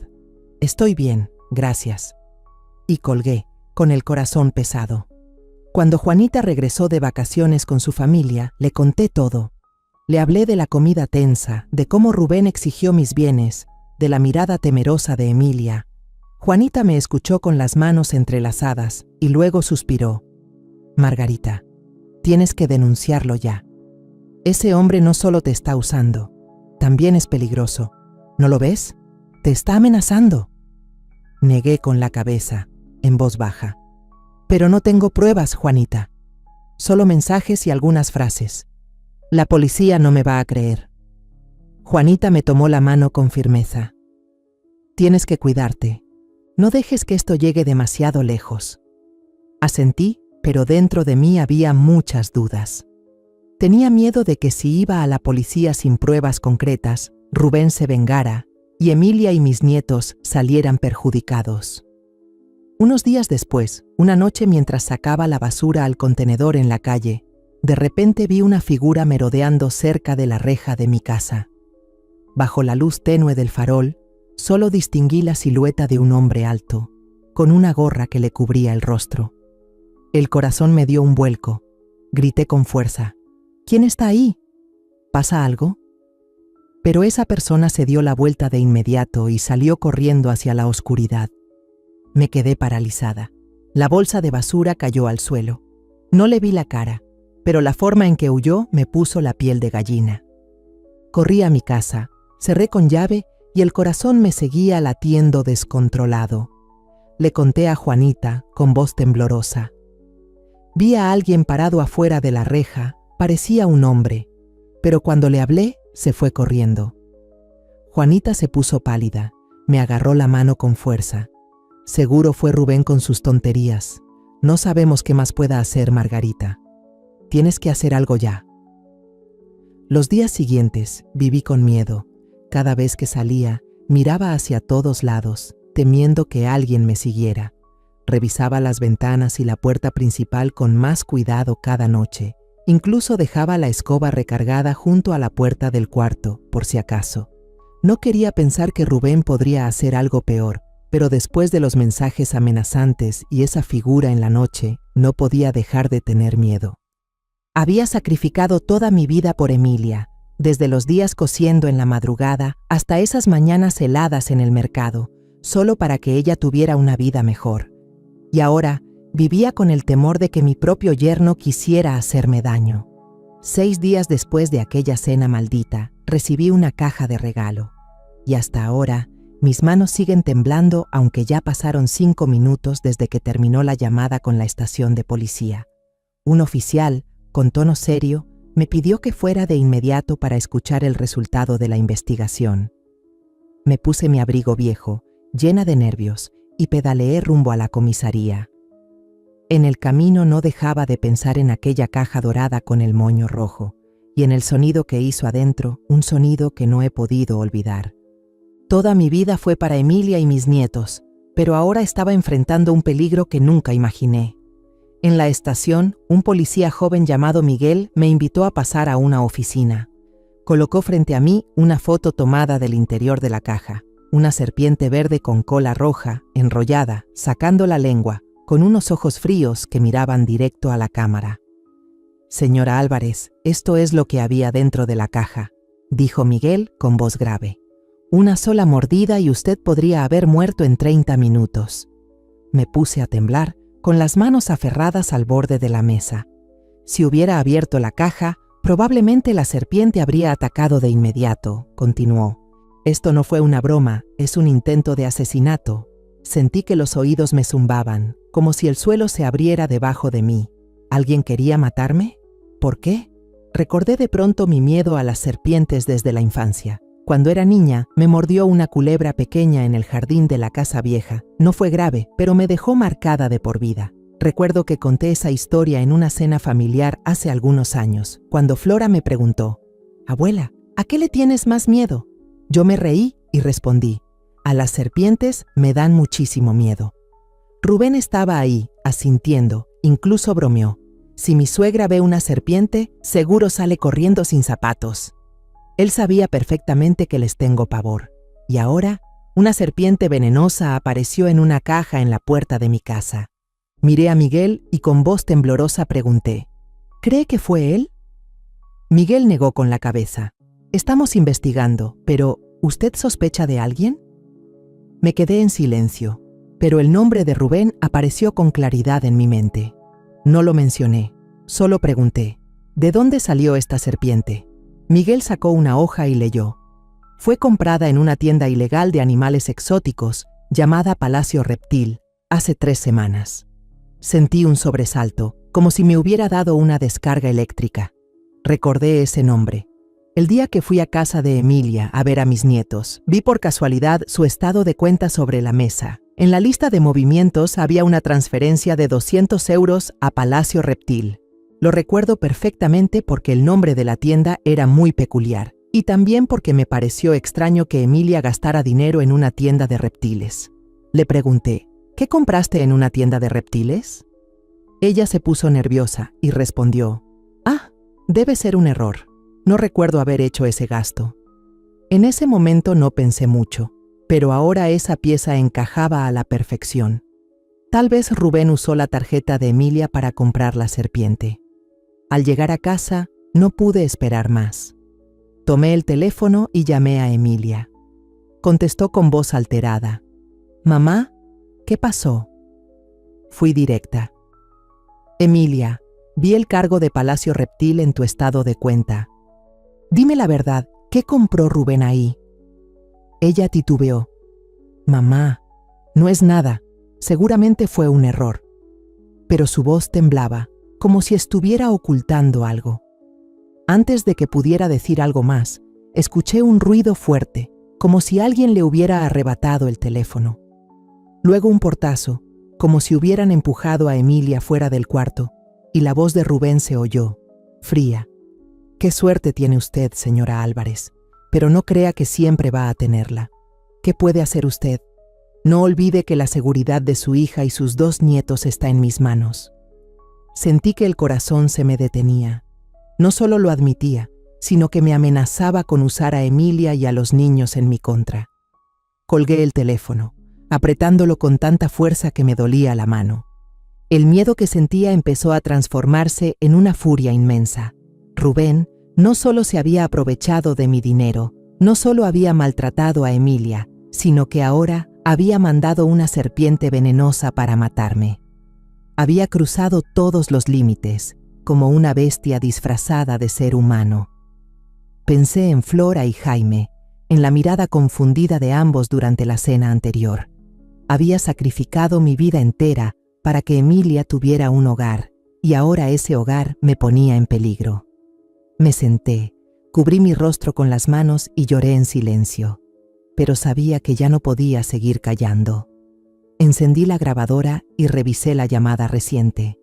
Estoy bien, gracias. Y colgué, con el corazón pesado. Cuando Juanita regresó de vacaciones con su familia, le conté todo. Le hablé de la comida tensa, de cómo Rubén exigió mis bienes, de la mirada temerosa de Emilia. Juanita me escuchó con las manos entrelazadas y luego suspiró. Margarita, tienes que denunciarlo ya. Ese hombre no solo te está usando, también es peligroso. ¿No lo ves? Te está amenazando. Negué con la cabeza, en voz baja. Pero no tengo pruebas, Juanita. Solo mensajes y algunas frases. La policía no me va a creer. Juanita me tomó la mano con firmeza. Tienes que cuidarte. No dejes que esto llegue demasiado lejos. Asentí, pero dentro de mí había muchas dudas. Tenía miedo de que si iba a la policía sin pruebas concretas, Rubén se vengara y Emilia y mis nietos salieran perjudicados. Unos días después, una noche mientras sacaba la basura al contenedor en la calle, de repente vi una figura merodeando cerca de la reja de mi casa. Bajo la luz tenue del farol, solo distinguí la silueta de un hombre alto, con una gorra que le cubría el rostro. El corazón me dio un vuelco. Grité con fuerza. ¿Quién está ahí? ¿Pasa algo? Pero esa persona se dio la vuelta de inmediato y salió corriendo hacia la oscuridad. Me quedé paralizada. La bolsa de basura cayó al suelo. No le vi la cara, pero la forma en que huyó me puso la piel de gallina. Corrí a mi casa, cerré con llave y el corazón me seguía latiendo descontrolado. Le conté a Juanita con voz temblorosa. Vi a alguien parado afuera de la reja, parecía un hombre, pero cuando le hablé, se fue corriendo. Juanita se puso pálida, me agarró la mano con fuerza. Seguro fue Rubén con sus tonterías. No sabemos qué más pueda hacer Margarita. Tienes que hacer algo ya. Los días siguientes viví con miedo. Cada vez que salía, miraba hacia todos lados, temiendo que alguien me siguiera. Revisaba las ventanas y la puerta principal con más cuidado cada noche. Incluso dejaba la escoba recargada junto a la puerta del cuarto, por si acaso. No quería pensar que Rubén podría hacer algo peor, pero después de los mensajes amenazantes y esa figura en la noche, no podía dejar de tener miedo. Había sacrificado toda mi vida por Emilia, desde los días cosiendo en la madrugada hasta esas mañanas heladas en el mercado, solo para que ella tuviera una vida mejor. Y ahora vivía con el temor de que mi propio yerno quisiera hacerme daño. 6 días después de aquella cena maldita, recibí una caja de regalo. Y hasta ahora, mis manos siguen temblando aunque ya pasaron 5 minutos desde que terminó la llamada con la estación de policía. Un oficial, con tono serio, me pidió que fuera de inmediato para escuchar el resultado de la investigación. Me puse mi abrigo viejo, llena de nervios, y pedaleé rumbo a la comisaría. En el camino no dejaba de pensar en aquella caja dorada con el moño rojo, y en el sonido que hizo adentro, un sonido que no he podido olvidar. Toda mi vida fue para Emilia y mis nietos, pero ahora estaba enfrentando un peligro que nunca imaginé. En la estación, un policía joven llamado Miguel me invitó a pasar a una oficina. Colocó frente a mí una foto tomada del interior de la caja, una serpiente verde con cola roja, enrollada, sacando la lengua, con unos ojos fríos que miraban directo a la cámara. «Señora Álvarez, esto es lo que había dentro de la caja», dijo Miguel con voz grave. «Una sola mordida y usted podría haber muerto en 30 minutos». Me puse a temblar, con las manos aferradas al borde de la mesa. Si hubiera abierto la caja, probablemente la serpiente habría atacado de inmediato, continuó. «Esto no fue una broma, es un intento de asesinato». Sentí que los oídos me zumbaban, como si el suelo se abriera debajo de mí. ¿Alguien quería matarme? ¿Por qué? Recordé de pronto mi miedo a las serpientes desde la infancia. Cuando era niña, me mordió una culebra pequeña en el jardín de la casa vieja. No fue grave, pero me dejó marcada de por vida. Recuerdo que conté esa historia en una cena familiar hace algunos años, cuando Flora me preguntó: «Abuela, ¿a qué le tienes más miedo?». Yo me reí y respondí: «A las serpientes me dan muchísimo miedo». Rubén estaba ahí, asintiendo, incluso bromeó: «Si mi suegra ve una serpiente, seguro sale corriendo sin zapatos». Él sabía perfectamente que les tengo pavor. Y ahora, una serpiente venenosa apareció en una caja en la puerta de mi casa. Miré a Miguel y con voz temblorosa pregunté: «¿Cree que fue él?». Miguel negó con la cabeza: «Estamos investigando, pero ¿usted sospecha de alguien?». Me quedé en silencio, pero el nombre de Rubén apareció con claridad en mi mente. No lo mencioné, solo pregunté: «¿De dónde salió esta serpiente?». Miguel sacó una hoja y leyó: «Fue comprada en una tienda ilegal de animales exóticos llamada Palacio Reptil hace 3 semanas». Sentí un sobresalto, como si me hubiera dado una descarga eléctrica. Recordé ese nombre. El día que fui a casa de Emilia a ver a mis nietos, vi por casualidad su estado de cuenta sobre la mesa. En la lista de movimientos había una transferencia de 200 euros a Palacio Reptil. Lo recuerdo perfectamente porque el nombre de la tienda era muy peculiar, y también porque me pareció extraño que Emilia gastara dinero en una tienda de reptiles. Le pregunté: «¿Qué compraste en una tienda de reptiles?». Ella se puso nerviosa y respondió: «Ah, debe ser un error. No recuerdo haber hecho ese gasto». En ese momento no pensé mucho, pero ahora esa pieza encajaba a la perfección. Tal vez Rubén usó la tarjeta de Emilia para comprar la serpiente. Al llegar a casa, no pude esperar más. Tomé el teléfono y llamé a Emilia. Contestó con voz alterada. «Mamá, ¿qué pasó?» Fui directa. «Emilia, vi el cargo de Palacio Reptil en tu estado de cuenta. Dime la verdad, ¿qué compró Rubén ahí?» Ella titubeó. «Mamá, no es nada, seguramente fue un error». Pero su voz temblaba, como si estuviera ocultando algo. Antes de que pudiera decir algo más, escuché un ruido fuerte, como si alguien le hubiera arrebatado el teléfono. Luego un portazo, como si hubieran empujado a Emilia fuera del cuarto, y la voz de Rubén se oyó, fría. «Qué suerte tiene usted, señora Álvarez, pero no crea que siempre va a tenerla. ¿Qué puede hacer usted? No olvide que la seguridad de su hija y sus 2 nietos está en mis manos». Sentí que el corazón se me detenía. No solo lo admitía, sino que me amenazaba con usar a Emilia y a los niños en mi contra. Colgué el teléfono, apretándolo con tanta fuerza que me dolía la mano. El miedo que sentía empezó a transformarse en una furia inmensa. Rubén no solo se había aprovechado de mi dinero, no solo había maltratado a Emilia, sino que ahora había mandado una serpiente venenosa para matarme. Había cruzado todos los límites, como una bestia disfrazada de ser humano. Pensé en Flora y Jaime, en la mirada confundida de ambos durante la cena anterior. Había sacrificado mi vida entera para que Emilia tuviera un hogar, y ahora ese hogar me ponía en peligro. Me senté, cubrí mi rostro con las manos y lloré en silencio, pero sabía que ya no podía seguir callando. Encendí la grabadora y revisé la llamada reciente.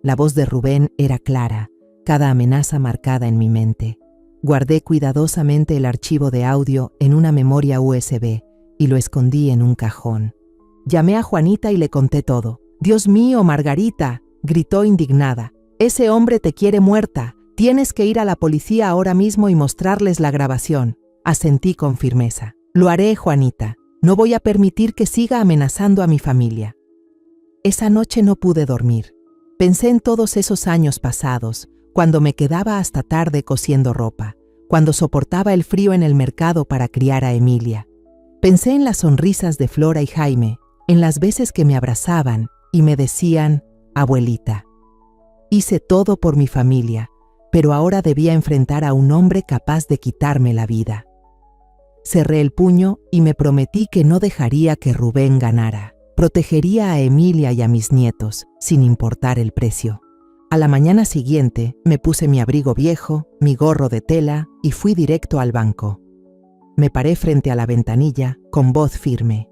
La voz de Rubén era clara, cada amenaza marcada en mi mente. Guardé cuidadosamente el archivo de audio en una memoria USB y lo escondí en un cajón. Llamé a Juanita y le conté todo. «Dios mío, Margarita», gritó indignada. «Ese hombre te quiere muerta. Tienes que ir a la policía ahora mismo y mostrarles la grabación». Asentí con firmeza. «Lo haré, Juanita. No voy a permitir que siga amenazando a mi familia». Esa noche no pude dormir. Pensé en todos esos años pasados, cuando me quedaba hasta tarde cosiendo ropa, cuando soportaba el frío en el mercado para criar a Emilia. Pensé en las sonrisas de Flora y Jaime, en las veces que me abrazaban y me decían, «Abuelita». Hice todo por mi familia, pero ahora debía enfrentar a un hombre capaz de quitarme la vida. Cerré el puño y me prometí que no dejaría que Rubén ganara. Protegería a Emilia y a mis nietos, sin importar el precio. A la mañana siguiente me puse mi abrigo viejo, mi gorro de tela y fui directo al banco. Me paré frente a la ventanilla, con voz firme.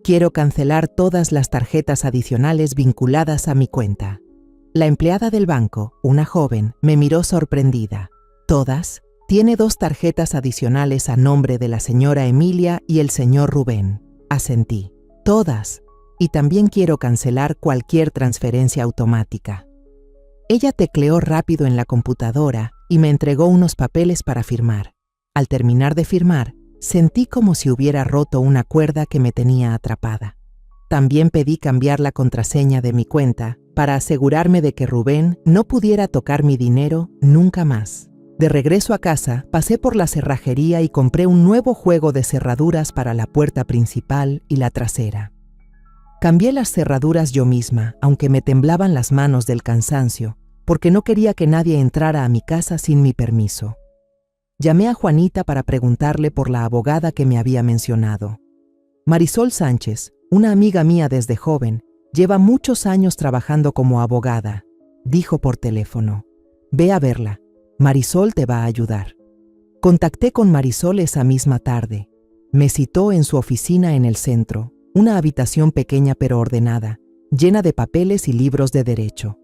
«Quiero cancelar todas las tarjetas adicionales vinculadas a mi cuenta». La empleada del banco, una joven, me miró sorprendida. «¿Todas? Tiene 2 tarjetas adicionales a nombre de la señora Emilia y el señor Rubén». Asentí. «Todas. Y también quiero cancelar cualquier transferencia automática». Ella tecleó rápido en la computadora y me entregó unos papeles para firmar. Al terminar de firmar, sentí como si hubiera roto una cuerda que me tenía atrapada. También pedí cambiar la contraseña de mi cuenta para asegurarme de que Rubén no pudiera tocar mi dinero nunca más. De regreso a casa, pasé por la cerrajería y compré un nuevo juego de cerraduras para la puerta principal y la trasera. Cambié las cerraduras yo misma, aunque me temblaban las manos del cansancio, porque no quería que nadie entrara a mi casa sin mi permiso. Llamé a Juanita para preguntarle por la abogada que me había mencionado. Marisol Sánchez, una amiga mía desde joven, lleva muchos años trabajando como abogada, dijo por teléfono. «Ve a verla. Marisol te va a ayudar». Contacté con Marisol esa misma tarde. Me citó en su oficina en el centro, una habitación pequeña pero ordenada, llena de papeles y libros de derecho.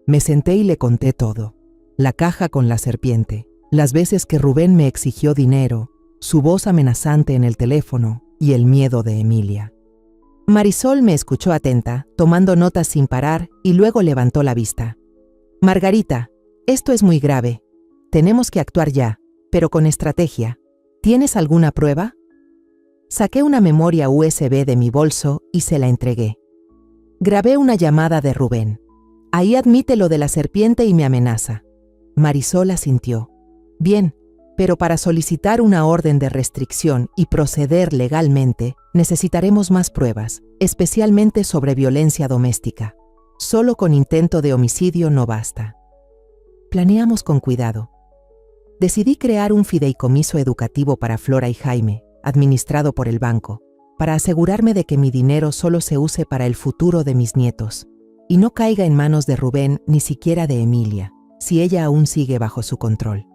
Me senté y le conté todo. La caja con la serpiente, las veces que Rubén me exigió dinero, su voz amenazante en el teléfono y el miedo de Emilia. Marisol me escuchó atenta, tomando notas sin parar, y luego levantó la vista. «Margarita, esto es muy grave. Tenemos que actuar ya, pero con estrategia. ¿Tienes alguna prueba?». Saqué una memoria USB de mi bolso y se la entregué. Grabé una llamada de Rubén. Ahí admite lo de la serpiente y me amenaza. Marisol asintió. Bien, pero para solicitar una orden de restricción y proceder legalmente, necesitaremos más pruebas, especialmente sobre violencia doméstica. Solo con intento de homicidio no basta. Planeamos con cuidado. Decidí crear un fideicomiso educativo para Flora y Jaime, administrado por el banco, para asegurarme de que mi dinero solo se use para el futuro de mis nietos, y no caiga en manos de Rubén ni siquiera de Emilia, si ella aún sigue bajo su control.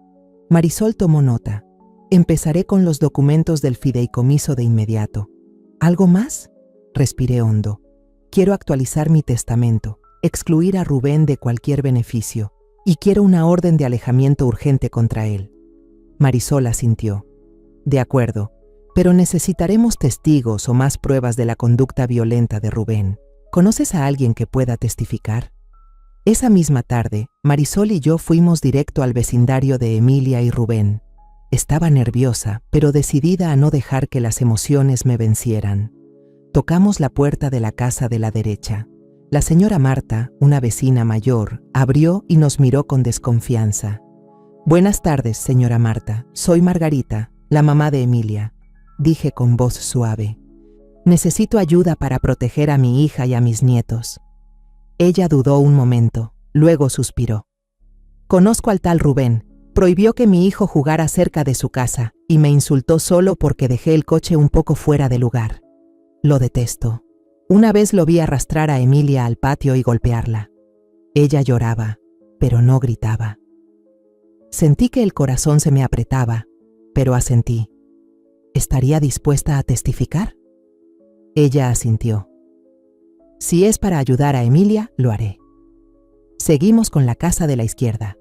Marisol tomó nota. Empezaré con los documentos del fideicomiso de inmediato. ¿Algo más? Respiré hondo. Quiero actualizar mi testamento, excluir a Rubén de cualquier beneficio, y quiero una orden de alejamiento urgente contra él. Marisol asintió. De acuerdo, pero necesitaremos testigos o más pruebas de la conducta violenta de Rubén. ¿Conoces a alguien que pueda testificar? Esa misma tarde, Marisol y yo fuimos directo al vecindario de Emilia y Rubén. Estaba nerviosa, pero decidida a no dejar que las emociones me vencieran. Tocamos la puerta de la casa de la derecha. La señora Marta, una vecina mayor, abrió y nos miró con desconfianza. «Buenas tardes, señora Marta. Soy Margarita, la mamá de Emilia», dije con voz suave. «Necesito ayuda para proteger a mi hija y a mis nietos». Ella dudó un momento, luego suspiró. «Conozco al tal Rubén. Prohibió que mi hijo jugara cerca de su casa y me insultó solo porque dejé el coche un poco fuera de lugar. Lo detesto. Una vez lo vi arrastrar a Emilia al patio y golpearla. Ella lloraba, pero no gritaba. Sentí que el corazón se me apretaba, pero asentí. ¿Estaría dispuesta a testificar? Ella asintió. Si es para ayudar a Emilia, lo haré. Seguimos con la casa de la izquierda.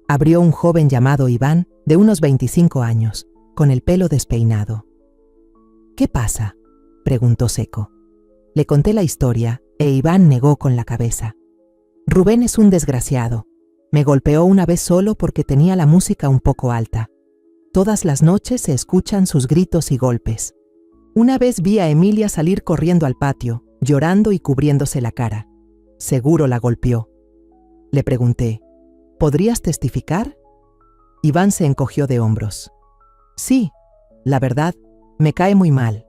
Abrió un joven llamado Iván, de unos 25 años, con el pelo despeinado. «¿Qué pasa?», preguntó seco. Le conté la historia e Iván negó con la cabeza. «Rubén es un desgraciado. Me golpeó una vez solo porque tenía la música un poco alta. Todas las noches se escuchan sus gritos y golpes. Una vez vi a Emilia salir corriendo al patio, llorando y cubriéndose la cara. Seguro la golpeó». Le pregunté, «¿Podrías testificar?». Iván se encogió de hombros. «Sí, la verdad, me cae muy mal».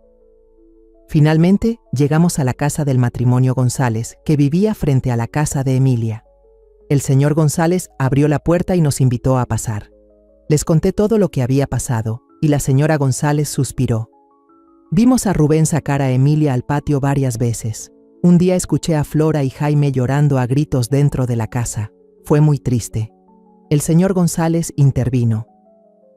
Finalmente, llegamos a la casa del matrimonio González, que vivía frente a la casa de Emilia. El señor González abrió la puerta y nos invitó a pasar. Les conté todo lo que había pasado, y la señora González suspiró. Vimos a Rubén sacar a Emilia al patio varias veces. Un día escuché a Flora y Jaime llorando a gritos dentro de la casa. Fue muy triste. El señor González intervino.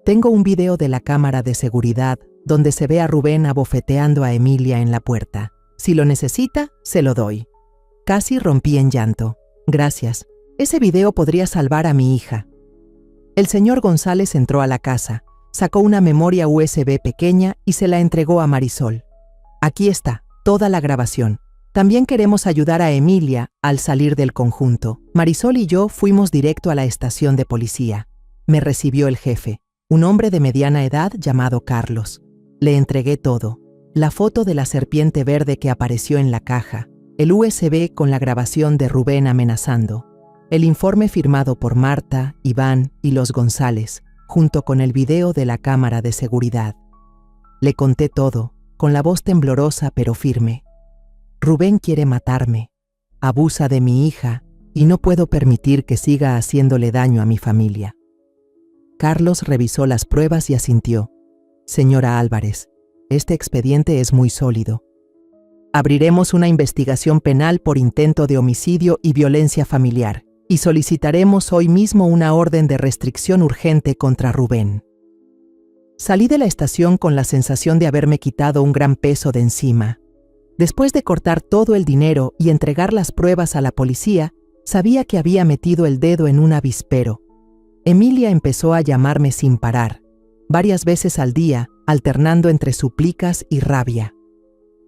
«Tengo un video de la cámara de seguridad donde se ve a Rubén abofeteando a Emilia en la puerta. Si lo necesita, se lo doy». Casi rompí en llanto. «Gracias. Ese video podría salvar a mi hija». El señor González entró a la casa, sacó una memoria USB pequeña y se la entregó a Marisol. «Aquí está, toda la grabación. También queremos ayudar a Emilia al salir del conjunto». Marisol y yo fuimos directo a la estación de policía. Me recibió el jefe, un hombre de mediana edad llamado Carlos. Le entregué todo: la foto de la serpiente verde que apareció en la caja, el USB con la grabación de Rubén amenazando, el informe firmado por Marta, Iván y los González, junto con el video de la cámara de seguridad. Le conté todo, con la voz temblorosa pero firme. «Rubén quiere matarme, abusa de mi hija y no puedo permitir que siga haciéndole daño a mi familia». Carlos revisó las pruebas y asintió. «Señora Álvarez, este expediente es muy sólido. Abriremos una investigación penal por intento de homicidio y violencia familiar y solicitaremos hoy mismo una orden de restricción urgente contra Rubén». Salí de la estación con la sensación de haberme quitado un gran peso de encima. Después de cortar todo el dinero y entregar las pruebas a la policía, sabía que había metido el dedo en un avispero. Emilia empezó a llamarme sin parar, varias veces al día, alternando entre súplicas y rabia.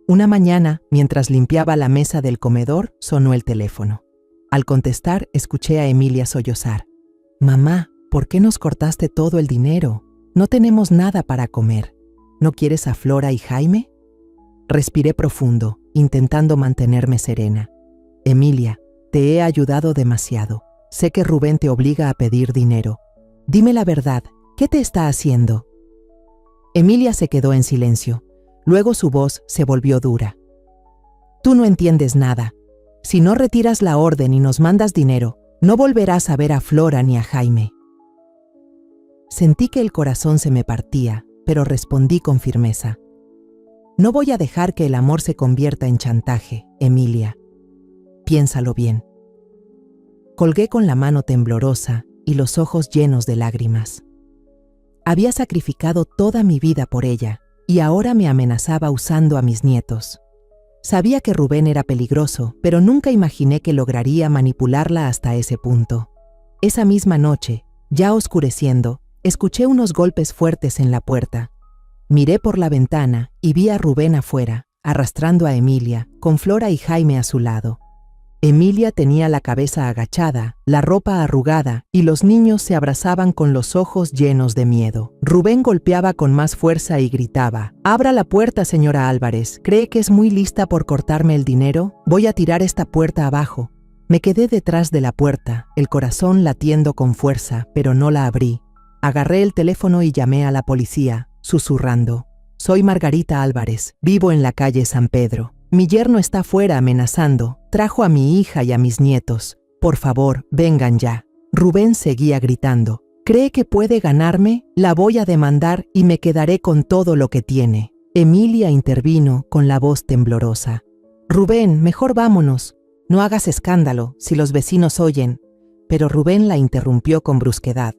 Una mañana, mientras limpiaba la mesa del comedor, sonó el teléfono. Al contestar, escuché a Emilia sollozar. «Mamá, ¿por qué nos cortaste todo el dinero? No tenemos nada para comer. ¿No quieres a Flora y Jaime?». Respiré profundo, intentando mantenerme serena. Emilia, te he ayudado demasiado. Sé que Rubén te obliga a pedir dinero. Dime la verdad, ¿qué te está haciendo? Emilia se quedó en silencio. Luego su voz se volvió dura. Tú no entiendes nada. Si no retiras la orden y nos mandas dinero, no volverás a ver a Flora ni a Jaime. Sentí que el corazón se me partía, pero respondí con firmeza. No voy a dejar que el amor se convierta en chantaje, Emilia. Piénsalo bien. Colgué con la mano temblorosa y los ojos llenos de lágrimas. Había sacrificado toda mi vida por ella y ahora me amenazaba usando a mis nietos. Sabía que Rubén era peligroso, pero nunca imaginé que lograría manipularla hasta ese punto. Esa misma noche, ya oscureciendo, escuché unos golpes fuertes en la puerta. Miré por la ventana y vi a Rubén afuera, arrastrando a Emilia, con Flora y Jaime a su lado. Emilia tenía la cabeza agachada, la ropa arrugada y los niños se abrazaban con los ojos llenos de miedo. Rubén golpeaba con más fuerza y gritaba: «Abra la puerta, señora Álvarez. ¿Cree que es muy lista por cortarme el dinero? Voy a tirar esta puerta abajo». Me quedé detrás de la puerta, el corazón latiendo con fuerza, pero no la abrí. Agarré el teléfono y llamé a la policía, susurrando: «Soy Margarita Álvarez, vivo en la calle San Pedro. Mi yerno está afuera amenazando. Trajo a mi hija y a mis nietos. Por favor, vengan ya». Rubén seguía gritando: «¿Cree que puede ganarme? La voy a demandar y me quedaré con todo lo que tiene». Emilia intervino con la voz temblorosa: «Rubén, mejor vámonos. No hagas escándalo si los vecinos oyen». Pero Rubén la interrumpió con brusquedad: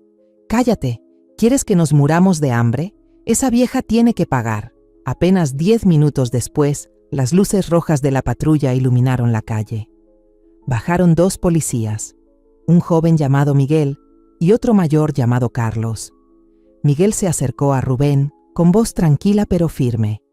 «Cállate. ¿Quieres que nos muramos de hambre? Esa vieja tiene que pagar». Apenas 10 minutos después, las luces rojas de la patrulla iluminaron la calle. Bajaron 2 policías, un joven llamado Miguel y otro mayor llamado Carlos. Miguel se acercó a Rubén con voz tranquila pero firme: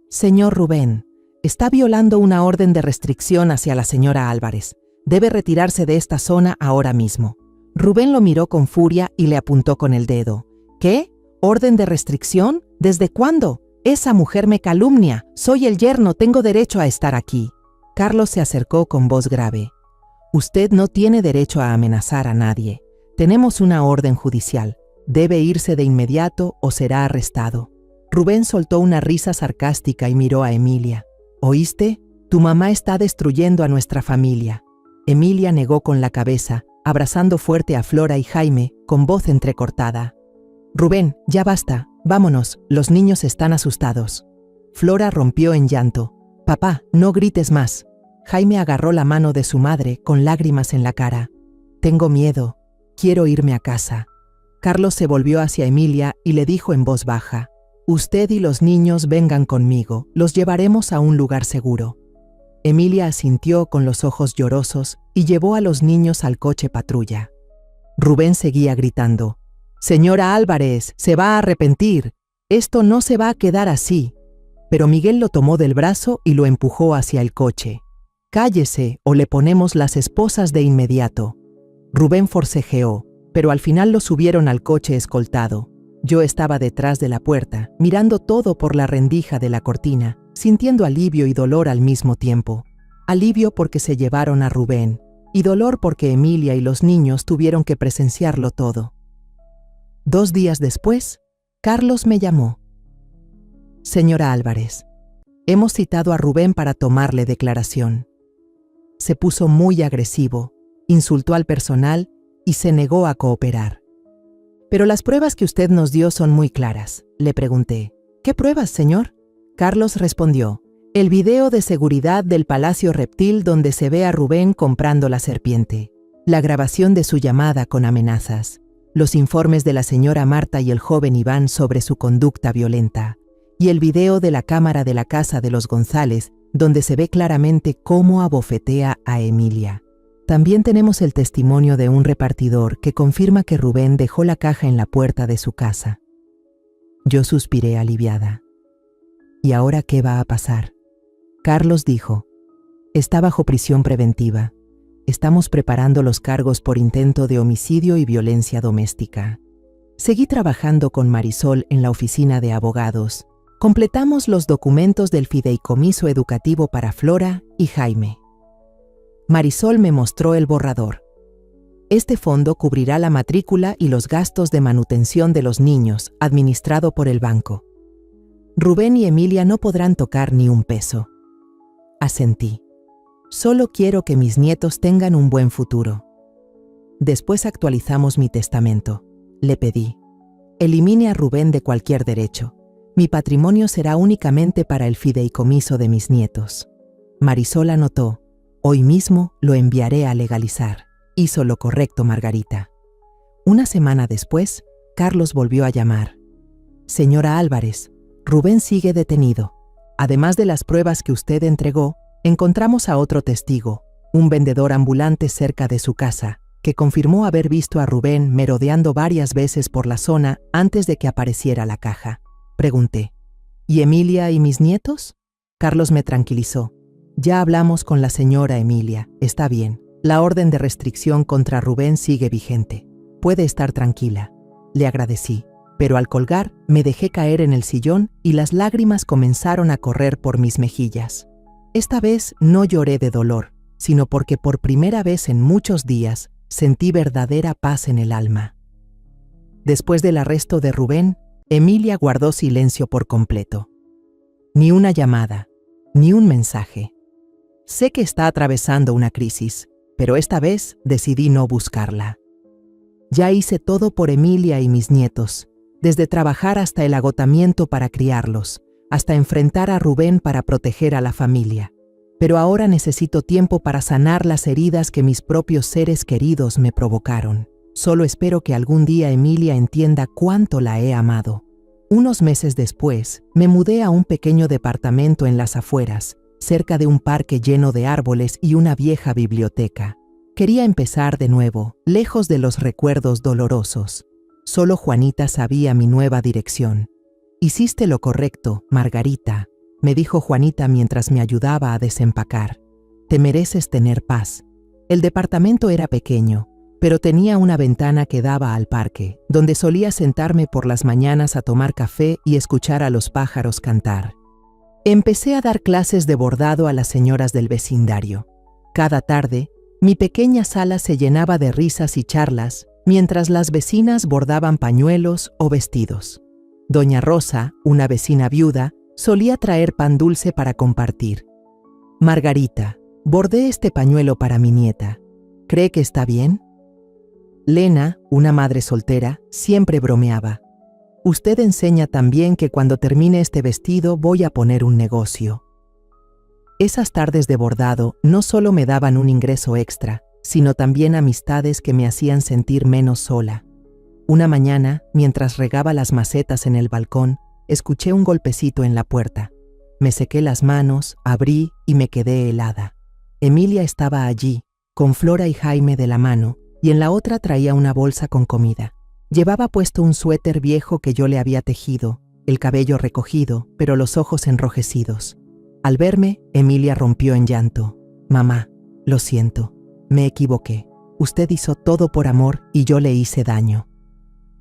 «Señor Rubén, está violando una orden de restricción hacia la señora Álvarez. Debe retirarse de esta zona ahora mismo». Rubén lo miró con furia y le apuntó con el dedo. «¿Qué? ¿Orden de restricción? ¿Desde cuándo? Esa mujer me calumnia. Soy el yerno, tengo derecho a estar aquí». Carlos se acercó con voz grave: «Usted no tiene derecho a amenazar a nadie. Tenemos una orden judicial. Debe irse de inmediato o será arrestado». Rubén soltó una risa sarcástica y miró a Emilia. «¿Oíste? Tu mamá está destruyendo a nuestra familia». Emilia negó con la cabeza, abrazando fuerte a Flora y Jaime, con voz entrecortada: «Rubén, ya basta. Vámonos, los niños están asustados». Flora rompió en llanto: «Papá, no grites más». Jaime agarró la mano de su madre con lágrimas en la cara: «Tengo miedo. Quiero irme a casa». Carlos se volvió hacia Emilia y le dijo en voz baja: «Usted y los niños vengan conmigo. Los llevaremos a un lugar seguro». Emilia asintió con los ojos llorosos y llevó a los niños al coche patrulla. Rubén seguía gritando: «Señora Álvarez, se va a arrepentir. Esto no se va a quedar así». Pero Miguel lo tomó del brazo y lo empujó hacia el coche. «Cállese o le ponemos las esposas de inmediato». Rubén forcejeó, pero al final lo subieron al coche escoltado. Yo estaba detrás de la puerta, mirando todo por la rendija de la cortina, sintiendo alivio y dolor al mismo tiempo. Alivio porque se llevaron a Rubén, y dolor porque Emilia y los niños tuvieron que presenciarlo todo. 2 días después, Carlos me llamó: «Señora Álvarez, hemos citado a Rubén para tomarle declaración». Se puso muy agresivo, insultó al personal y se negó a cooperar. «Pero las pruebas que usted nos dio son muy claras», le pregunté. «¿Qué pruebas, señor?». Carlos respondió: «El video de seguridad del Palacio Reptil donde se ve a Rubén comprando la serpiente, la grabación de su llamada con amenazas, los informes de la señora Marta y el joven Iván sobre su conducta violenta, y el video de la cámara de la casa de los González donde se ve claramente cómo abofetea a Emilia. También tenemos el testimonio de un repartidor que confirma que Rubén dejó la caja en la puerta de su casa». Yo suspiré aliviada. ¿Y ahora qué va a pasar? Carlos dijo: «Está bajo prisión preventiva. Estamos preparando los cargos por intento de homicidio y violencia doméstica». Seguí trabajando con Marisol en la oficina de abogados. Completamos los documentos del fideicomiso educativo para Flora y Jaime. Marisol me mostró el borrador. Este fondo cubrirá la matrícula y los gastos de manutención de los niños, administrado por el banco. Rubén y Emilia no podrán tocar ni un peso. Asentí. Solo quiero que mis nietos tengan un buen futuro. Después actualizamos mi testamento. Le pedí: elimine a Rubén de cualquier derecho. Mi patrimonio será únicamente para el fideicomiso de mis nietos. Marisol anotó: hoy mismo lo enviaré a legalizar. Hizo lo correcto, Margarita. Una semana después, Carlos volvió a llamar. Señora Álvarez, Rubén sigue detenido. Además de las pruebas que usted entregó, encontramos a otro testigo, un vendedor ambulante cerca de su casa, que confirmó haber visto a Rubén merodeando varias veces por la zona antes de que apareciera la caja. Pregunté: ¿y Emilia y mis nietos? Carlos me tranquilizó. Ya hablamos con la señora Emilia, está bien. La orden de restricción contra Rubén sigue vigente. Puede estar tranquila. Le agradecí, pero al colgar me dejé caer en el sillón y las lágrimas comenzaron a correr por mis mejillas. Esta vez no lloré de dolor, sino porque por primera vez en muchos días sentí verdadera paz en el alma. Después del arresto de Rubén, Emilia guardó silencio por completo. Ni una llamada, ni un mensaje. Sé que está atravesando una crisis, pero esta vez decidí no buscarla. Ya hice todo por Emilia y mis nietos, desde trabajar hasta el agotamiento para criarlos, hasta enfrentar a Rubén para proteger a la familia. Pero ahora necesito tiempo para sanar las heridas que mis propios seres queridos me provocaron. Solo espero que algún día Emilia entienda cuánto la he amado. Unos meses después, me mudé a un pequeño departamento en las afueras, cerca de un parque lleno de árboles y una vieja biblioteca. Quería empezar de nuevo, lejos de los recuerdos dolorosos. Solo Juanita sabía mi nueva dirección. Hiciste lo correcto, Margarita, me dijo Juanita mientras me ayudaba a desempacar. Te mereces tener paz. El departamento era pequeño, pero tenía una ventana que daba al parque, donde solía sentarme por las mañanas a tomar café y escuchar a los pájaros cantar. Empecé a dar clases de bordado a las señoras del vecindario. Cada tarde, mi pequeña sala se llenaba de risas y charlas, mientras las vecinas bordaban pañuelos o vestidos. Doña Rosa, una vecina viuda, solía traer pan dulce para compartir. Margarita, bordé este pañuelo para mi nieta. ¿Cree que está bien? Lena, una madre soltera, siempre bromeaba. Usted enseña también que cuando termine este vestido voy a poner un negocio. Esas tardes de bordado no solo me daban un ingreso extra, sino también amistades que me hacían sentir menos sola. Una mañana, mientras regaba las macetas en el balcón, escuché un golpecito en la puerta. Me sequé las manos, abrí y me quedé helada. Emilia estaba allí, con Flora y Jaime de la mano, y en la otra traía una bolsa con comida. Llevaba puesto un suéter viejo que yo le había tejido, el cabello recogido, pero los ojos enrojecidos. Al verme, Emilia rompió en llanto. Mamá, lo siento, me equivoqué. Usted hizo todo por amor y yo le hice daño.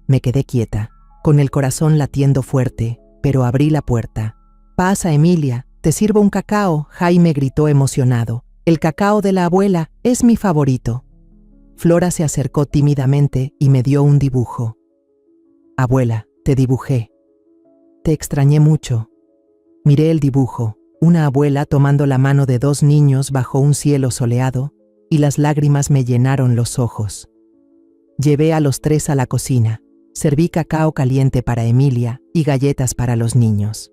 Me quedé quieta, con el corazón latiendo fuerte, pero abrí la puerta. Pasa, Emilia, te sirvo un cacao, Jaime gritó emocionado. El cacao de la abuela es mi favorito. Flora se acercó tímidamente y me dio un dibujo. Abuela, te dibujé. Te extrañé mucho. Miré el dibujo, una abuela tomando la mano de dos niños bajo un cielo soleado, y las lágrimas me llenaron los ojos. Llevé a los tres a la cocina, serví cacao caliente para Emilia y galletas para los niños.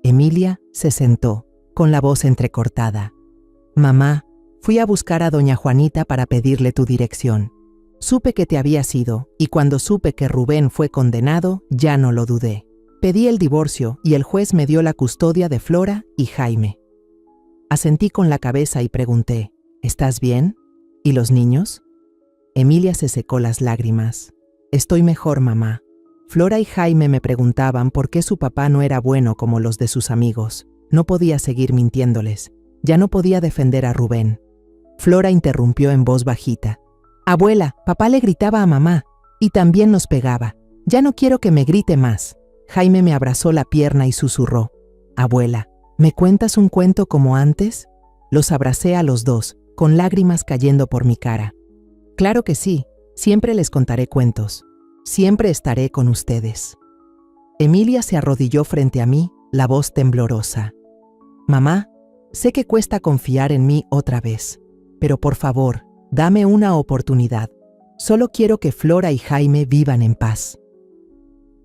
Emilia se sentó, con la voz entrecortada. Mamá, fui a buscar a doña Juanita para pedirle tu dirección. Supe que te habías ido, y cuando supe que Rubén fue condenado, ya no lo dudé. Pedí el divorcio y el juez me dio la custodia de Flora y Jaime. Asentí con la cabeza y pregunté, ¿estás bien? ¿Y los niños? Emilia se secó las lágrimas. Estoy mejor, mamá. Flora y Jaime me preguntaban por qué su papá no era bueno como los de sus amigos. No podía seguir mintiéndoles. Ya no podía defender a Rubén. Flora interrumpió en voz bajita. Abuela, papá le gritaba a mamá y también nos pegaba. Ya no quiero que me grite más. Jaime me abrazó la pierna y susurró. Abuela, ¿me cuentas un cuento como antes? Los abracé a los dos, con lágrimas cayendo por mi cara. Claro que sí, siempre les contaré cuentos. Siempre estaré con ustedes. Emilia se arrodilló frente a mí, la voz temblorosa. Mamá, sé que cuesta confiar en mí otra vez, pero por favor, dame una oportunidad. Solo quiero que Flora y Jaime vivan en paz.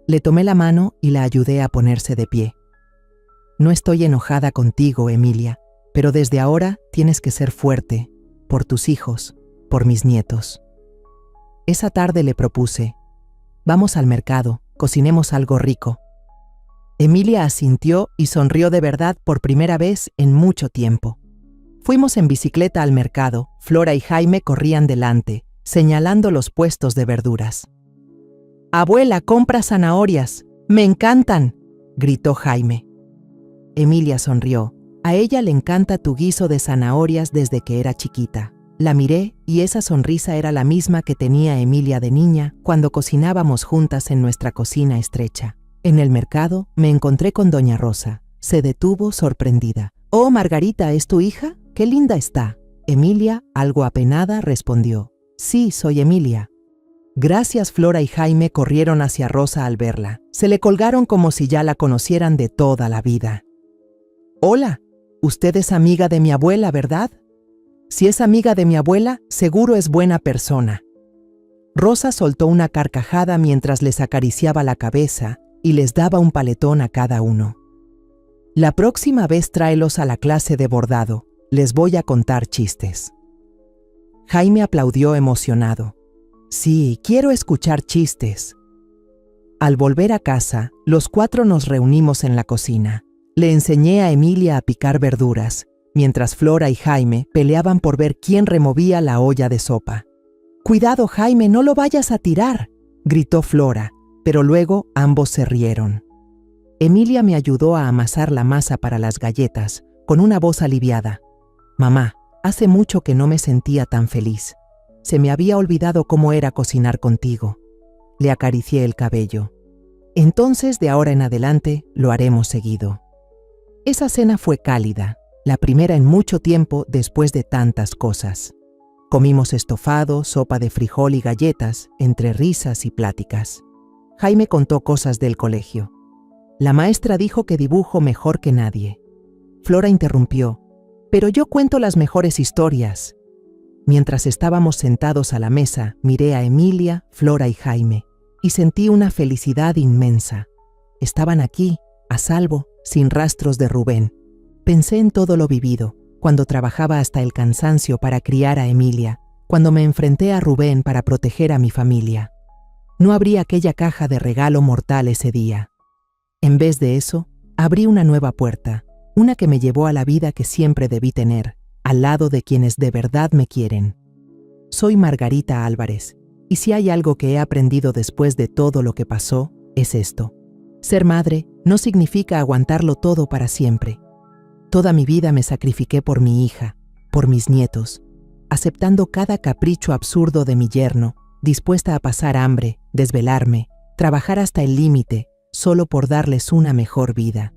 Le tomé la mano y la ayudé a ponerse de pie. No estoy enojada contigo, Emilia, pero desde ahora tienes que ser fuerte, por tus hijos, por mis nietos. Esa tarde le propuse, vamos al mercado, cocinemos algo rico. Emilia asintió y sonrió de verdad por primera vez en mucho tiempo. Fuimos en bicicleta al mercado, Flora y Jaime corrían delante, señalando los puestos de verduras. «Abuela, compra zanahorias, me encantan», gritó Jaime. Emilia sonrió. A ella le encanta tu guiso de zanahorias desde que era chiquita. La miré y esa sonrisa era la misma que tenía Emilia de niña cuando cocinábamos juntas en nuestra cocina estrecha. En el mercado me encontré con doña Rosa. Se detuvo sorprendida. «Oh, Margarita, ¿es tu hija? ¡Qué linda está!». Emilia, algo apenada, respondió. «Sí, soy Emilia». Gracias. Flora y Jaime corrieron hacia Rosa al verla. Se le colgaron como si ya la conocieran de toda la vida. «Hola, usted es amiga de mi abuela, ¿verdad? Si es amiga de mi abuela, seguro es buena persona». Rosa soltó una carcajada mientras les acariciaba la cabeza y les daba un paletón a cada uno. «La próxima vez tráelos a la clase de bordado, les voy a contar chistes». Jaime aplaudió emocionado. «Sí, quiero escuchar chistes». Al volver a casa, los 4 nos reunimos en la cocina. Le enseñé a Emilia a picar verduras, mientras Flora y Jaime peleaban por ver quién removía la olla de sopa. «Cuidado, Jaime, no lo vayas a tirar», gritó Flora, pero luego ambos se rieron. Emilia me ayudó a amasar la masa para las galletas, con una voz aliviada. «Mamá, hace mucho que no me sentía tan feliz. Se me había olvidado cómo era cocinar contigo». Le acaricié el cabello. «Entonces, de ahora en adelante, lo haremos seguido». Esa cena fue cálida, la primera en mucho tiempo después de tantas cosas. Comimos estofado, sopa de frijol y galletas, entre risas y pláticas. Jaime contó cosas del colegio. La maestra dijo que dibujo mejor que nadie. Flora interrumpió. «Pero yo cuento las mejores historias». Mientras estábamos sentados a la mesa, miré a Emilia, Flora y Jaime, y sentí una felicidad inmensa. Estaban aquí, a salvo, sin rastros de Rubén. Pensé en todo lo vivido, cuando trabajaba hasta el cansancio para criar a Emilia, cuando me enfrenté a Rubén para proteger a mi familia. No abrí aquella caja de regalo mortal ese día. En vez de eso, abrí una nueva puerta, una que me llevó a la vida que siempre debí tener, al lado de quienes de verdad me quieren. Soy Margarita Álvarez, y si hay algo que he aprendido después de todo lo que pasó, es esto. Ser madre no significa aguantarlo todo para siempre. Toda mi vida me sacrifiqué por mi hija, por mis nietos, aceptando cada capricho absurdo de mi yerno, dispuesta a pasar hambre, desvelarme, trabajar hasta el límite, solo por darles una mejor vida.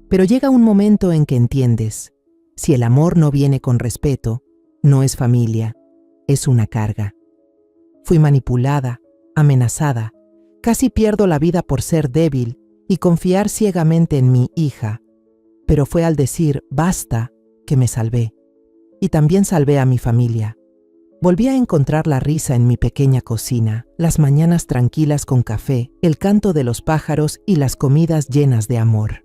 Pero llega un momento en que entiendes, si el amor no viene con respeto, no es familia, es una carga. Fui manipulada, amenazada, casi pierdo la vida por ser débil y confiar ciegamente en mi hija, pero fue al decir basta que me salvé, y también salvé a mi familia. Volví a encontrar la risa en mi pequeña cocina, las mañanas tranquilas con café, el canto de los pájaros y las comidas llenas de amor.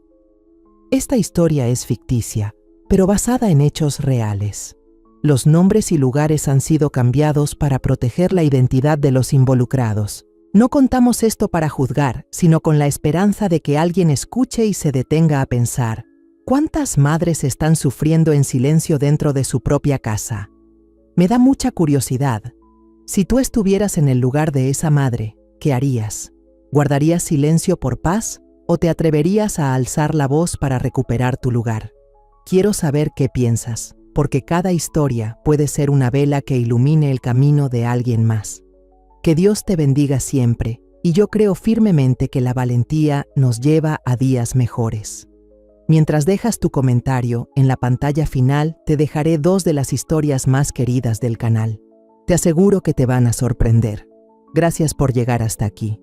Esta historia es ficticia, pero basada en hechos reales. Los nombres y lugares han sido cambiados para proteger la identidad de los involucrados. No contamos esto para juzgar, sino con la esperanza de que alguien escuche y se detenga a pensar, ¿cuántas madres están sufriendo en silencio dentro de su propia casa? Me da mucha curiosidad. Si tú estuvieras en el lugar de esa madre, ¿qué harías? ¿Guardarías silencio por paz o te atreverías a alzar la voz para recuperar tu lugar? Quiero saber qué piensas, porque cada historia puede ser una vela que ilumine el camino de alguien más. Que Dios te bendiga siempre, y yo creo firmemente que la valentía nos lleva a días mejores. Mientras dejas tu comentario, en la pantalla final te dejaré 2 de las historias más queridas del canal. Te aseguro que te van a sorprender. Gracias por llegar hasta aquí.